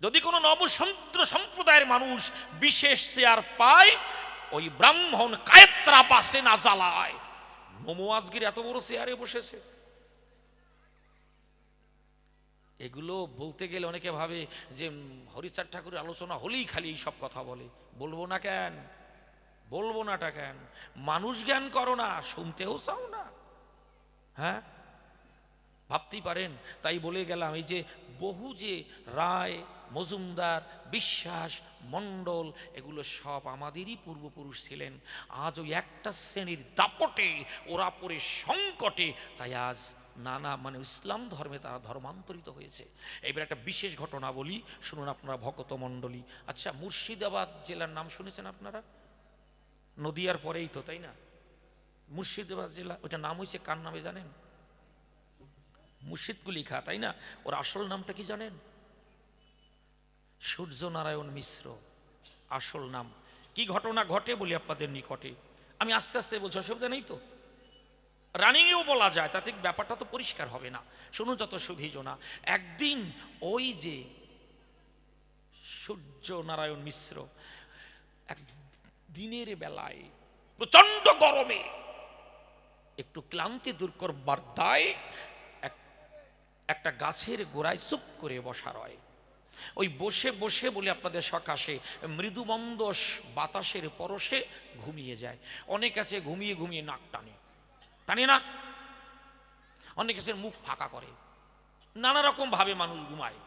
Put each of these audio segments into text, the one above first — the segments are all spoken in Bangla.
যদি কোনো নবসন্ত সম্প্রদায়ের মানুষ বিশেষ চেয়ার পায়, ওই ব্রাহ্মণ কায়েত্রা পাশে না জ্বালায়। নমো আজগির এত বড় চেয়ারে বসেছে। এগুলো বলতে গেলে অনেকে ভাবে যে হরিচাঁদ ঠাকুরের আলোচনা হলেই খালি এই সব কথা বলে। বলবো না কেন? বলবো নাটা কেন? মানুষ জ্ঞান করো না, শুনতেও চাও না। হ্যাঁ, ভাবতেই পারেন। তাই বলে গেলাম, এই যে বহু যে রায়, মজুমদার, বিশ্বাস, মণ্ডল, এগুলো সব আমাদেরই পূর্বপুরুষ ছিলেন। আজ ওই একটা শ্রেণীর দাপটে ওরা পরে সংকটে, তাই আজ নানা মানে ইসলাম ধর্মে তারা ধর্মান্তরিত হয়েছে। এবার একটা বিশেষ ঘটনা বলি, শুনুন আপনারা ভকত মণ্ডলী। আচ্ছা, মুর্শিদাবাদ জেলার নাম শুনেছেন আপনারা? নদিয়ার পরেই তো, তাই না? মুর্শিদাবাদ জেলা, ওইটা নাম হয়েছে কার নামে জানেন? মুর্শিদকুলি খা, তাই না? ওর আসল নামটা কি জানেন? সূর্যনারায়ণ মিশ্র আসল নাম। কি ঘটনা ঘটে বলি আপনাদের নিকটে, আমি আস্তে আস্তে বলছি, অসুবিধা নেই তো, রানিংয়েও বলা যায়, তাতে ব্যাপারটা তো পরিষ্কার হবে না। শুনুন যত সুধীজ না। একদিন ওই যে সূর্যনারায়ণ মিশ্র এক দিনের বেলায় প্রচন্ড গরমে একটু ক্লান্তি দূর করবার দায় একটা গাছের গোড়ায় চুপ করে বসা রয়। ওই বসে বসে বলে আপনাদের সকাশে মৃদুমন্দ বাতাসের পরশে ঘুমিয়ে যায়। অনেক আছে ঘুমিয়ে ঘুমিয়ে নাক টানে, টানে না? অনেক আছে মুখ ফাঁকা করে, নানা রকম ভাবে মানুষ ঘুমায়।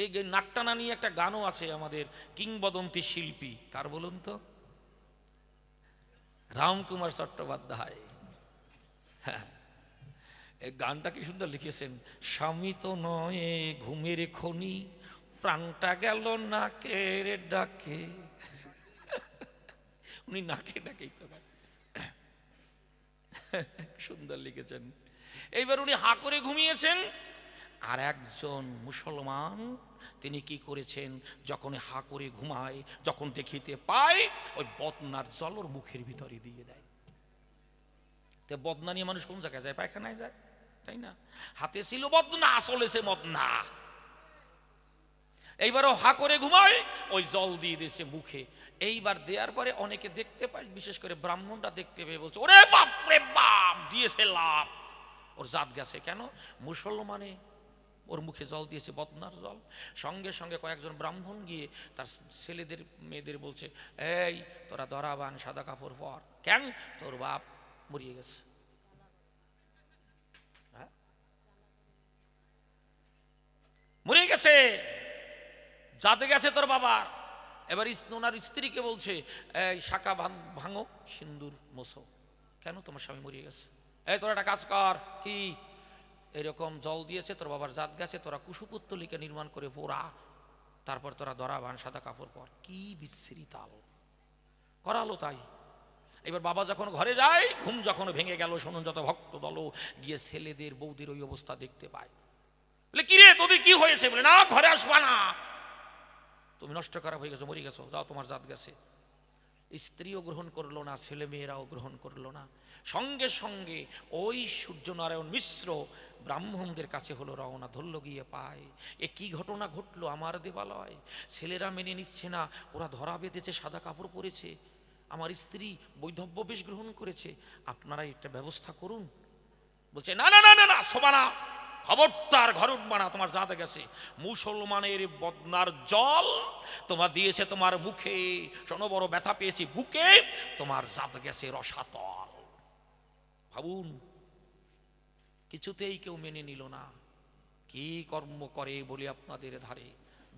এই নাক টানা নিয়ে একটা গানও আছে আমাদের কিংবদন্তি শিল্পী, কার বলুন তো? রামকুমার চট্টোপাধ্যায়। হ্যাঁ, এই গানটা কি সুন্দর লিখেছেন। স্বামী তো নয় ঘুমের খনি, প্রাণটা গেল নাকের ডাকে। উনি নাকে ডাকেই তো সুন্দর লিখেছেন। এইবার উনি হা করে ঘুমিয়েছেন, আর একজন মুসলমান তিনি কি করেছেন, যখন হা করে ঘুমায়, যখন দেখিতে পায়, ওই বদনার জল ওর মুখের ভিতরে দিয়ে দেয়। তো বদনা নিয়ে মানুষ কোন জায়গায় যায়? পায়খানায় যায়, তাই না? হাতে ছিল বদনা, আসলে সে মদনা। এইবারও হা করে ঘুমায়, ওই জল দিয়ে দিয়েছে মুখে। এইবার দেওয়ার পরে অনেকে দেখতে পায়, বিশেষ করে ব্রাহ্মণটা দেখতে পেয়ে বলছে, ওরে বাপ রে বাপ, দিয়েছে লাভ, ওর জাত গেছে। কেন? মুসলমানে ওর মুখে জল দিয়েছে, বদনার জল। সঙ্গে সঙ্গে কয়েকজন ব্রাহ্মণ গিয়ে তার ছেলেদের মেয়েদের বলছে, এই তোরা ধরাবান, সাদা কাপড় পর। কেন? তোর বাপ মরিয়ে গেছে। মরিয়ে গেছে, যাতে গেছে তোর বাবার। এবার ওনার স্ত্রীকে বলছে, এই শাখা ভাঙো, সিন্দুর মোছো। কেন? তোমার স্বামী মরিয়ে গেছে। এই তোরা একটা কাজ কর, কি এরকম জল দিয়েছে, তোর বাবার জাত গেছে, তোরা কুশপুত্তলিকা নির্মাণ করে পোড়া, তারপর তোরা ধরাবান, সাদা কাপড় পর। কি বিশ্রী তাল করালো তাই। এবার বাবা যখন ঘরে যায়, ঘুম যখন ভেঙে গেল, শুনুন যত ভক্ত দল গিয়ে ছেলেদের বৌদির ওই অবস্থা দেখতে পায়। বলে, কিরে তোদের কি হয়েছে? বলে, না ঘরে আসবা না, তুমি নষ্ট খারাপ হয়ে গেছো, মরে গেছো, যাও তোমার জাত গেছে। স্ত্রীও গ্রহণ করলো না, ছেলে মেয়েরাও গ্রহণ করলো না। সঙ্গে সঙ্গে ওই সূর্যনারায়ণ মিশ্র ব্রাহ্মণদের কাছে হলো রওনা, ধরল গিয়ে পায়। এ কি ঘটনা ঘটলো আমার দেবালয়? ছেলেরা মেনে নিচ্ছে না, ওরা ধরা বেঁধেছে, সাদা কাপড় পরেছে, আমার স্ত্রী বৈধব্য বেশ গ্রহণ করেছে, আপনারা একটা ব্যবস্থা করুন। বলছে, না না না না না, শোভা না, খবরদার ঘর উঠবা না, তোমার জাত গেছে। মুসলমানের বদনার জল তোমার দিয়েছে তোমার মুখে, শোনো বড় ব্যথা পেয়েছি বুকে, তোমার জাত গেছে রসাতল। ভাবুন, কিছুতেই কেউ মেনে নিল না। কি কর্ম করে বলি আপনাদের ধারে?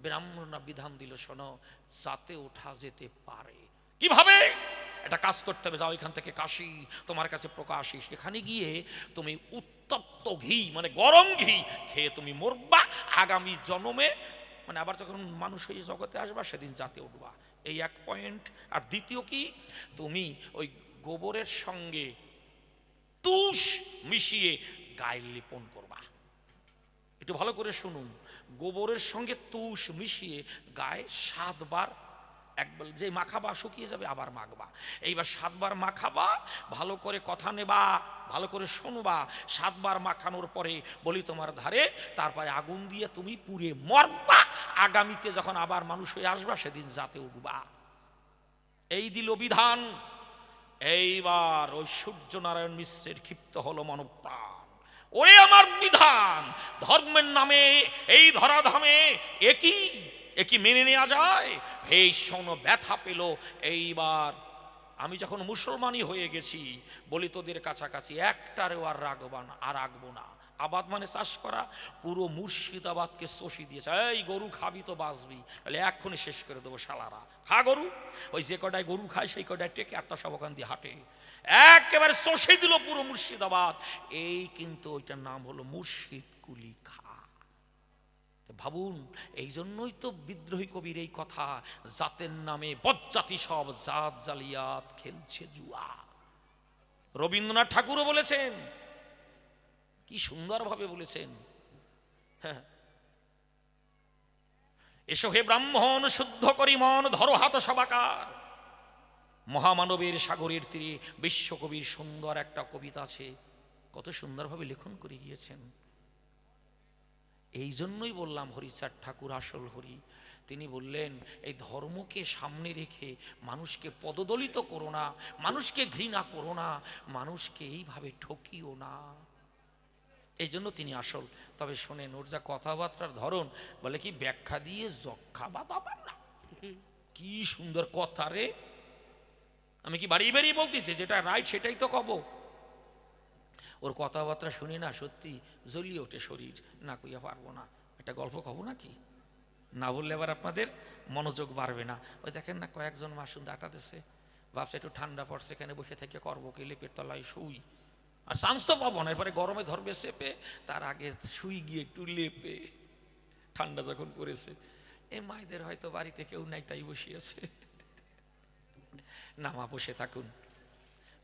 ব্রাহ্মণরা বিধান দিল, শোনো, জাতে ওঠা যেতে পারে। কিভাবে? একটা কাজ করতে হবে, যাও এখান থেকে কাশী, তোমার কাছে প্রকাশী, সেখানে গিয়ে তুমি উত্তপ্ত ঘি মানে গরম ঘি খেয়ে তুমি মরবা, আগামী জন্মে মানে আবার যখন মানুষ হয়ে জগতে আসবা সেদিন জাতে উঠবা। এই এক পয়েন্ট। আর দ্বিতীয় কি, তুমি ওই গোবরের সঙ্গে তুষ মিশিয়ে গায়ে লেপন করবা। একটু ভালো করে শুনুন, গোবরের সঙ্গে তুষ মিশিয়ে গায়ে 7 বার একবার যে মাখাবা শুকিয়ে যাবে, আবার মাখবা। এইবার 7 বার মাখাবা, ভালো করে কথা নেবা, ভালো করে শুনবা। 7 বার মাখানোর পরে বলি তোমার ধারে, তারপরে আগুন দিয়ে তুমি পুড়ে মরবা। আগামীতে যখন আবার মানুষ হয়ে আসবা, সেদিন জাতে উঠবা। এই দিল বিধান। এইবার ওই সূর্যনারায়ণ মিশ্রের ক্ষিপ্ত হলো মনপ্রাণ। ওরে আমার বিধান, ধর্মের নামে এই ধরাধামে একই মেনে নেওয়া যায়? ভীষণ ব্যথা পেল। এইবার আমি যখন মুসলমানই হয়ে গেছি, বলি তোদের কাছাকাছি একটারেও আর রাখবো না। আবাদ মানে চাষ করা। পুরো মুর্শিদাবাদকে শোষি দিয়েছে। এই গরু খাবি তো বাঁচবি, তাহলে এক্ষুনি শেষ করে দেবো শালারা। খা গরু। ওই যে কটায় গরু খায় সেই কটায় টেকে আটটা সব ওখান দিয়ে হাঁটে। একেবারে শোষে দিল পুরো মুর্শিদাবাদ। এই কিন্তু ওইটার নাম হলো মুর্শিদ কুলি খা। ভাবুন, এই জন্যই তো বিদ্রোহী কবির এই কথা, জাতের নামে বজ্জাতি সব জাত জালিয়াত খেলছে জুয়া। রবীন্দ্রনাথ ঠাকুরও বলেছেন, কি সুন্দরভাবে বলেছেন। হ্যাঁ, এসো হে ব্রাহ্মণ শুদ্ধ করি মন, ধরো হাত সবাকার। মহামানবের সাগরের তীরে বিশ্বকবির সুন্দর একটা কবিতা আছে, কত সুন্দরভাবে লেখন করে গিয়েছেন। এই জন্যই বললাম হরিচাঁদ ঠাকুর আসল হরি। তিনি বললেন, এই ধর্মকে সামনে রেখে মানুষকে পদদলিত করো না, মানুষকে ঘৃণা করো না, মানুষকে এইভাবে ঠকিও না। এই জন্য তিনি আসল। তবে শোনেন, ওর যা কথাবার্তার ধরন, বলে কি ব্যাখ্যা দিয়ে যক্ষা বাঁধাবার না। কি সুন্দর কথা রে। আমি কি বাড়িয়ে বাড়িয়ে বলতেছি? যেটা রাইট সেটাই তো কব। ওর কথাবার্তা শুনি না, সত্যি জ্বলিয়ে ওঠে শরীর। না কইয়া পারবো না। একটা গল্প কব নাকি? না বললে আবার আপনাদের মনোযোগ বাড়বে না। ওই দেখেন না, কয়েকজন মাসুম আটা দিছে, ভাবছে একটু ঠান্ডা পড়ছে, এখানে বসে থেকে করবো কি, লেপের তলায় শুই। আর চান্স তো পাবো না, এরপরে গরমে ধরবে চেপে, তার আগে শুই গিয়ে একটু লেপে, ঠান্ডা যখন পড়েছে। এই মায়েদের হয়তো বাড়িতে কেউ নাই, তাই বসিয়েছে। না মা, বসে থাকুন।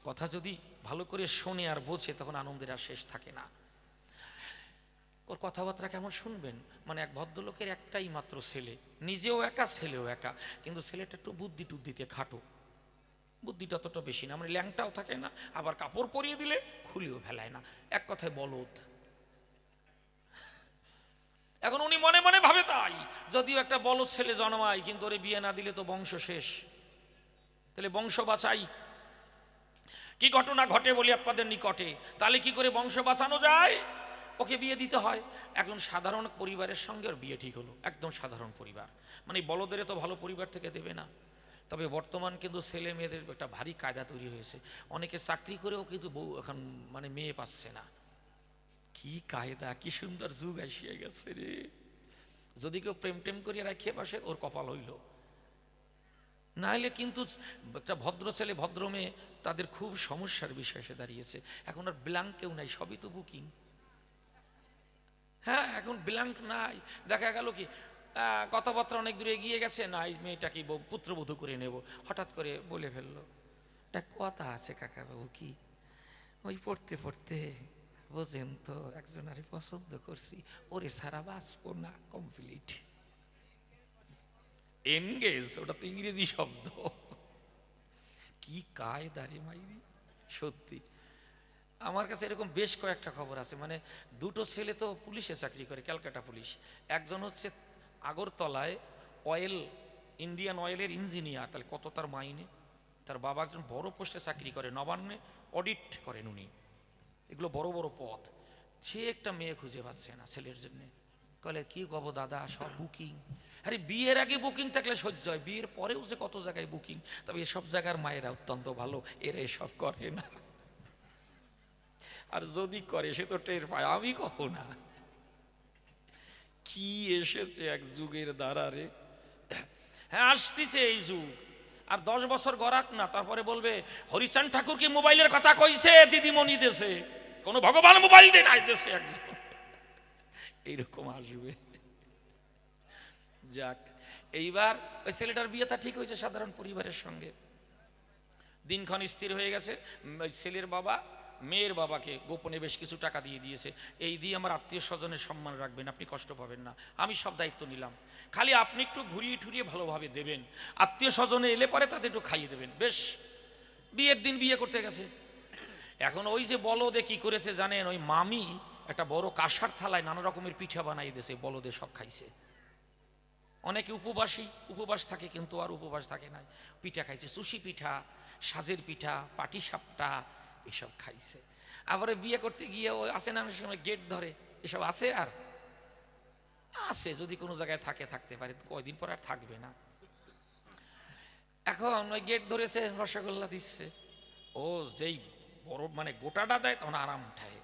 কথা যদি ভালো করে শোনে আর বোঝে, তখন আনন্দের আর শেষ থাকে না। ওর কথাবার্তা কেমন শুনবেন, মানে এক ভদ্রলোকের একটাই মাত্র ছেলে, নিজেও একা ছেলেও একা, কিন্তু ছেলেটা একটু বুদ্ধি টুদ্ধিতে খাটো, বুদ্ধিটা ততটা বেশি না, মানে ল্যাংটাও থাকে না, আবার কাপড় পরিয়ে দিলে খুলিও ফেলায় না, এক কথায় বলদ। এখন উনি মনে মনে ভাবে তাই, যদিও একটা বলদ ছেলে জন্মায়, কিন্তু ওরে বিয়ে না দিলে তো বংশ শেষ, তাহলে বংশ বাঁচাই। কি ঘটনা ঘটে বলি আপনাদের নিকটে, তাহলে কি করে বংশ বাঁচানো যায়? ওকে বিয়ে দিতে হয়। একজন সাধারণ পরিবারের সঙ্গে ওর বিয়ে ঠিক হলো, একদম সাধারণ পরিবার, মানে বলদের তো ভালো পরিবার থেকে দেবে না। তবে বর্তমান কিন্তু ছেলে মেয়েদের একটা ভারী কায়দা তৈরি হয়েছে, অনেকে চাকরি করেও কিন্তু বউ এখন মানে মেয়ে পাচ্ছে না। কি কায়দা, কি সুন্দর যুগ আসিয়ে গেছে রে। যদি কেউ প্রেম টেম করিয়া রাখিয়ে পাশে, ওর কপাল হইল, না হলে কিন্তু একটা ভদ্র ছেলে ভদ্র মেয়ে, তাদের খুব সমস্যার বিষয় এসে দাঁড়িয়েছে। এখন আর ব্ল্যাঙ্ক কেউ নাই, সবই তো বুকিং। হ্যাঁ, এখন ব্ল্যাঙ্ক নাই। দেখা গেল কি কথাবার্তা অনেক দূরে এগিয়ে গেছে, না এই মেয়েটাকে পুত্রবধূ করে নেব, হঠাৎ করে বলে ফেললো, একটা কথা আছে কাকা বাবু, কি ওই পড়তে পড়তে বোঝেন তো একজনারে পছন্দ করছি, ওরে সারা বাঁচবো না, কমপ্লিট এনগেজ। ওটা তো ইংরেজি শব্দ। কি কায়দা রে মাইরি, সত্যি। আমার কাছে এরকম বেশ কয়েকটা খবর আছে, মানে দুটো ছেলে তো পুলিশে চাকরি করে, ক্যালকাটা পুলিশ। একজন হচ্ছে আগরতলায় অয়েল, ইন্ডিয়ান অয়েলের ইঞ্জিনিয়ার, তাহলে কত তার মাইনে। তার বাবা একজন বড় পোস্টে চাকরি করে, নবান্নে অডিট করেন উনি, এগুলো বড় বড় পদ। সে একটা মেয়ে খুঁজে পাচ্ছে না ছেলের জন্যে। বলে কি কব দাদা, সব বুকিং। আরে বিয়ের আগে বুকিং থাকলে সহ্য হয়, বিয়ের পরেও যে কত জায়গায় বুকিং। তবে এসব জায়গার মায়েরা অত্যন্ত ভালো, এরা এসব করে না, আর যদি করে সে তো টের পায়, আমি কহ না। কি এসেছে এক যুগের দ্বারা রে। হ্যাঁ, আসতেছে এই যুগ, আর 10 বছর গড়াক না, তারপরে বলবে হরিচাঁদ ঠাকুর কি মোবাইলের কথা কইছে দিদিমণি দেশে, কোন ভগবান মোবাইল দেয় নাই দেশে একজন, এইরকম আসবে। যাক, এইবার ওই ছেলেটার বিয়েটা ঠিক হয়েছে সাধারণ পরিবারের সঙ্গে, দিনক্ষণ স্থির হয়ে গেছে। ওই ছেলের বাবা মেয়ের বাবাকে গোপনে বেশ কিছু টাকা দিয়ে দিয়েছে, এই দিয়ে আমার আত্মীয় স্বজনের সম্মান রাখবেন, আপনি কষ্ট পাবেন না, আমি সব দায়িত্ব নিলাম, খালি আপনি একটু ঘুরিয়ে ঠুরিয়ে ভালোভাবে দেবেন, আত্মীয় স্বজনে এলে পরে তাদের একটু খাইয়ে দেবেন। বেশ, বিয়ের দিন বিয়ে করতে গেছে। এখন ওই যে বলদে কি করেছে জানেন, ওই মামি একটা বড় কাঁসার থালায় নানা রকমের পিঠা বানাই দিয়েছে, বলদে সব খাইছে। অনেকে উপবাস থাকে, কিন্তু আর উপবাস থাকে না, পিঠা খাইছে, সুশি পিঠা, সাজের পিঠা, পাটি সাপটা, এসব খাইছে। আবার বিয়ে করতে গিয়ে ওই আসে না অনেক সময় গেট ধরে, এসব আছে আর আছে, যদি কোনো জায়গায় থাকে থাকতে পারে, কয়দিন পর আর থাকবে না। এখন ওই গেট ধরেছে, রসগোল্লা দিচ্ছে, ও যেই বড় মানে গোটাটা দেয় তখন আরাম উঠায়,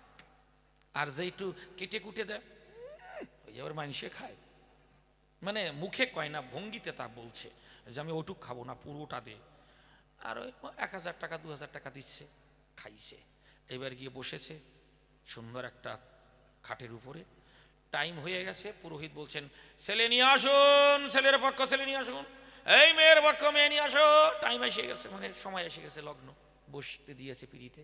আর যেই একটু কেটে কুটে দেয় ওই আবার মানুষে খায়, মানে মুখে কয় না, ভঙ্গিতে তা বলছে যে আমি ওটুক খাবো না, পুরোটা দে। আর ওই 1000 টাকা 2000 টাকা দিচ্ছে, খাইছে। এবার গিয়ে বসেছে সুন্দর একটা খাটের উপরে, টাইম হয়ে গেছে, পুরোহিত বলছেন ছেলে নিয়ে আসুন, ছেলের পক্ষ ছেলে নিয়ে আসুন, এই মেয়ের পক্ষ মেয়ে নিয়ে আসো, টাইম এসে গেছে, মানে সময় এসে গেছে, লগ্ন বসতে দিয়েছে পিড়িতে।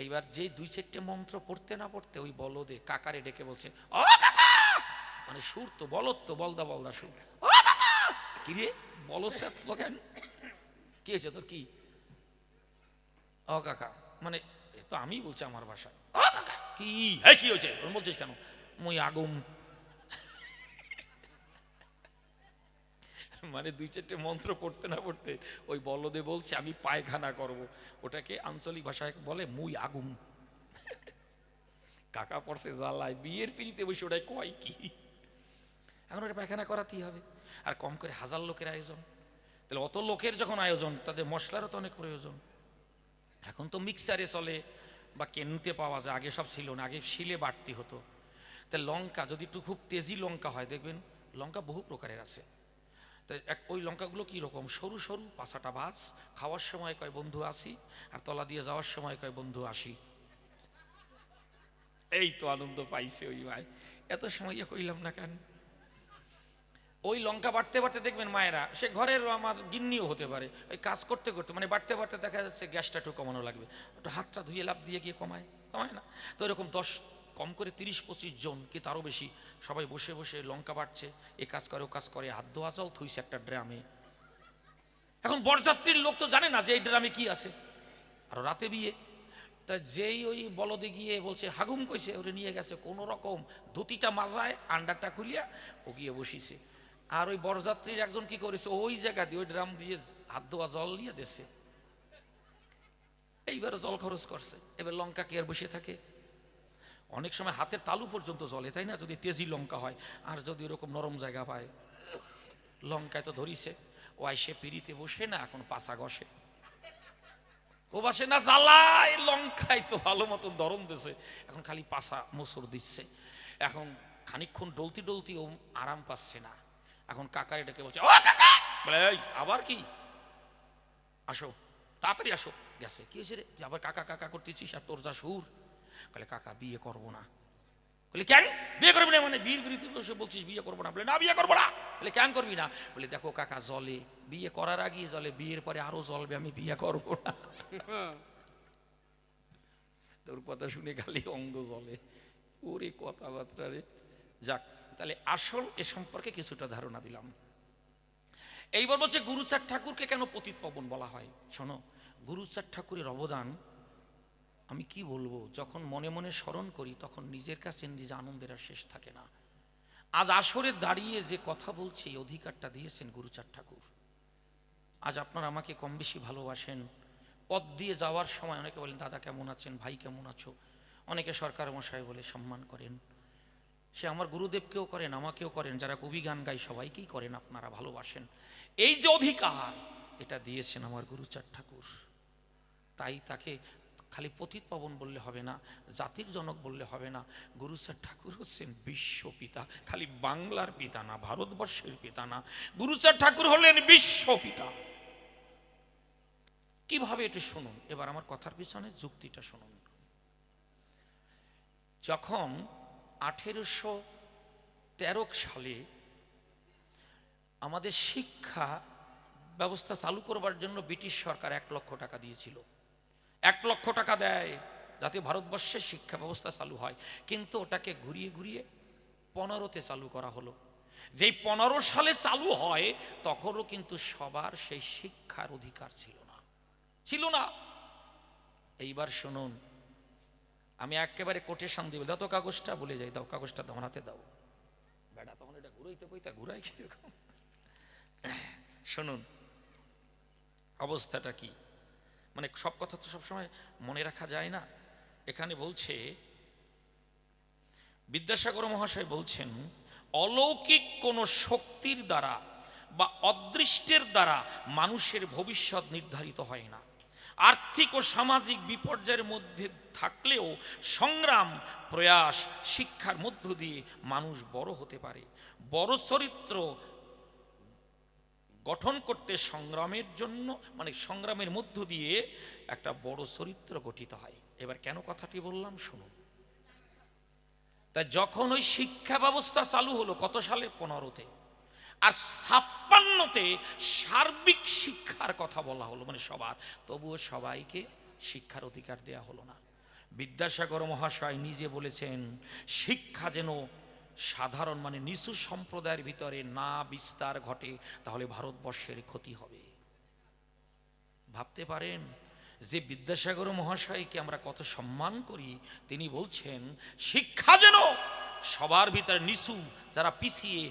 এইবার যে 2-4টে মন্ত্র পড়তে না পড়তে ওই বলদে কাকারে ডেকে বলছে, ও কাকা, মানে সুর তো বলদ, তো বলদা বলদা সুর, ও কাকা। কি রে বলদ সাথে কেন, কি হয়েছে তোর, কি ও কাকা, মানে তো আমি বলছি আমার ভাষায়, ও কাকা কি, হ্যাঁ কি হয়েছে বলছিস কেন, মুই আগুম। মানে 2-4টে মন্ত্র পড়তে না পড়তে ওই বলদে বলছে আমি পায়খানা করব, ওটাকে আঞ্চলিক ভাষায় বলে মুই আগুম। কাকা পড়ছে জ্বালায়, বিয়ের পিড়িতে বসে ওটাই কয় কি, এখন ওটা পায়খানা করাতেই হবে, আর কম করে 1000 লোকের আয়োজন, তাহলে অত লোকের যখন আয়োজন, তাদের মশলারও তো অনেক প্রয়োজন। এখন তো মিক্সারে চলে বা কেনুতে পাওয়া যায়, আগে সব ছিল না, আগে শিলে বাটতি হতো। তা লঙ্কা যদি একটু খুব তেজি লঙ্কা হয়, দেখবেন লঙ্কা বহু প্রকারের আছে, তো ওই লঙ্কাগুলো কীরকম, সরু সরু, পাছাটা ভাঁজ, খাওয়ার সময় কয় বন্ধু আসি, আর তলা দিয়ে যাওয়ার সময় কয় বন্ধু আসি। এই তো আনন্দ পাইছে ওই ভাই, এত সময় কইলাম না কেন। ওই লঙ্কা বাটতে বাটতে দেখবেন মায়েরা, সে ঘরের আমার গিন্নিও হতে পারে, ওই কাজ করতে করতে মানে বাটতে বাটতে দেখা যাচ্ছে গ্যাসটা একটু কমানো লাগবে, একটু হাতটা ধুয়ে লাভ দিয়ে গিয়ে কমায় না, তো এরকম 10 কম করে 30-25 জন কি তারও বেশি, সবাই বসে বসে লঙ্কা বাটছে, এ কাজ করে ও কাজ করে, হাত ধোয়া জল থুইছে একটা ড্রামে। এখন বরযাত্রীর লোক তো জানে না যে এই ড্রামে কি আছে, আর রাতে বিয়ে, তা যেই ওই বলদে গিয়ে বলছে হাগুম কইছে, ওরে নিয়ে গেছে কোনো রকম ধুতিটা মাজায়, আন্ডারটা খুলিয়া ও গিয়ে বসিছে, আর ওই বরযাত্রীর একজন কি করেছে, ওই জায়গা দিয়ে ওই ড্রাম দিয়ে হাত ধোয়া জল নিয়ে দেশে, এইবার জল খরচ করছে। এবার লঙ্কা কে আর বসে থাকে, অনেক সময় হাতের তালু পর্যন্ত জলে, তাই না, যদি তেজি লঙ্কা হয়, আর যদি এরকম নরম জায়গা পায়, লঙ্কায় তো ধরিছে, ও আইসে পিড়িতে বসে না, এখন পাছা ঘষে, ও বাসে না জ্বালায়, লঙ্কায় তো ভালো মতন ধরন দিছে, এখন খালি পাছা মোসর দিচ্ছে, এখন খানিকক্ষণ ডলতি ডলতি ও আরাম পাচ্ছে না, এখন কাকারে ডেকে বলছে, ও কাকা, বলে এই আবার কি, আসো তাড়াতাড়ি আসো, গেছে, কি হয়েছে রে, যে আবার কাকা কাকা করতেছিস, আর তোর যা সুর, বলে কাকা বিয়ে করবো না, বলে কেন বিয়ে করবি না, মানে বীর বিড়িতে বসে বলছিস বিয়ে করবো না, বলে না বিয়ে করবো না, বলে কেন করবি না, বলে দেখো কাকা জলে, বিয়ে করার আগে জলে, বিয়ের পরে আরো জ্বলবে, আমি বিয়ে করবো না। তোর কথা শুনে খালি অঙ্গ জ্বলে, ওরে কথাবার্তা রে। যাক, তাহলে আসল এ সম্পর্কে কিছুটা ধারণা দিলাম। এইবার বলছে গুরুচাঁদ ঠাকুরকে কেন পতিত পাবন বলা হয়। শোনো, গুরুচাঁদ ঠাকুরের অবদান আমি কি বলবো, যখন মনে মনে স্মরণ করি তখন নিজের কাছে নিজে আনন্দের আর শেষ থাকে না। আজ আসরে দাঁড়িয়ে যে কথা বলছি, এই অধিকারটা দিয়েছেন গুরুচাঁদ ঠাকুর। আজ আপনারা আমাকে কম বেশি ভালোবাসেন, পথ দিয়ে যাওয়ার সময় অনেকে বলেন দাদা কেমন আছেন, ভাই কেমন আছো, অনেকে সরকার মশাই বলে সম্মান করেন, সে আমার গুরুদেবকেও করেন, আমাকেও করেন, যারা কবি গান গাই সবাইকেই করেন, আপনারা ভালোবাসেন। এই যে অধিকার, এটা দিয়েছেন আমার গুরুচাঁদ ঠাকুর। তাই তাকে খালি পতিত পাবন বললে হবে না, জাতির জনক বললে হবে না, গুরুচাঁদ ঠাকুর হচ্ছেন বিশ্বপিতা, খালি বাংলার পিতা না, ভারতবর্ষের পিতা না, গুরুচাঁদ ঠাকুর হলেন বিশ্বপিতা। কিভাবে এটা শুনুন, এবার আমার কথার পিছনে যুক্তিটা শুনুন। যখন 1813 সালে আমাদের শিক্ষা ব্যবস্থা চালু করবার জন্য ব্রিটিশ সরকার 1 লক্ষ টাকা দিয়েছিল, 1 লক্ষ টাকা দেয় যাতে ভারতবর্ষের শিক্ষা ব্যবস্থা চালু হয়, কিন্তু ওটাকে ঘুরিয়ে ঘুরিয়ে 15তে চালু করা হলো। যেই 15 সালে চালু হয় তখনও কিন্তু সবার সেই শিক্ষার অধিকার ছিল না। এইবার শুনুন, আমি একেবারে কোটেশন দিব, দাও তো কাগজটা, বলে যাই, দাও কাগজটা, দাও হাতে দাও। বেটা তখন এটা ঘুরাইতে কইতা ঘুরাই কিরকম। শুনুন অবস্থাটা কি, মানে সব কথা তো সবসময় মনে রাখা যায় না। এখানে বলছে, বিদ্যাসাগর মহাশয় বলছেন, অলৌকিক কোন শক্তির দ্বারা বা অদৃষ্টের দ্বারা মানুষের ভবিষ্যৎ নির্ধারিত হয় না। আর্থিক ও সামাজিক বিপর্যয়ের মধ্যে থাকলেও সংগ্রাম, প্রয়াস, শিক্ষার মধ্য দিয়ে মানুষ বড় হতে পারে। বড় চরিত্র গঠন করতে সংগ্রামের জন্য, মানে সংগ্রামের মধ্য দিয়ে একটা বড় চরিত্র গঠিত হয়। এবার কেন কথাটি বললাম শুনুন। তা যখন ওই শিক্ষা ব্যবস্থা চালু হলো কত সালে, 15তে, আর 56তে সার্বিক শিক্ষার কথা বলা হলো, মানে সবার, তবুও সবাইকে শিক্ষার অধিকার দেয়া হলো না। বিদ্যাসাগর মহাশয় নিজে বলেছেন, শিক্ষা যেন সাধারণ মানে নিচু সম্প্রদায়ের ভিতরে না বিস্তার ঘটে, তাহলে ভারতবর্ষের ক্ষতি হবে। ভাবতে পারেন যে বিদ্যাসাগর মহাশয়কে আমরা কত সম্মান করি, তিনি বলছেন শিক্ষা যেন সবার ভিতরে নিচু, যারা পিছিয়ে,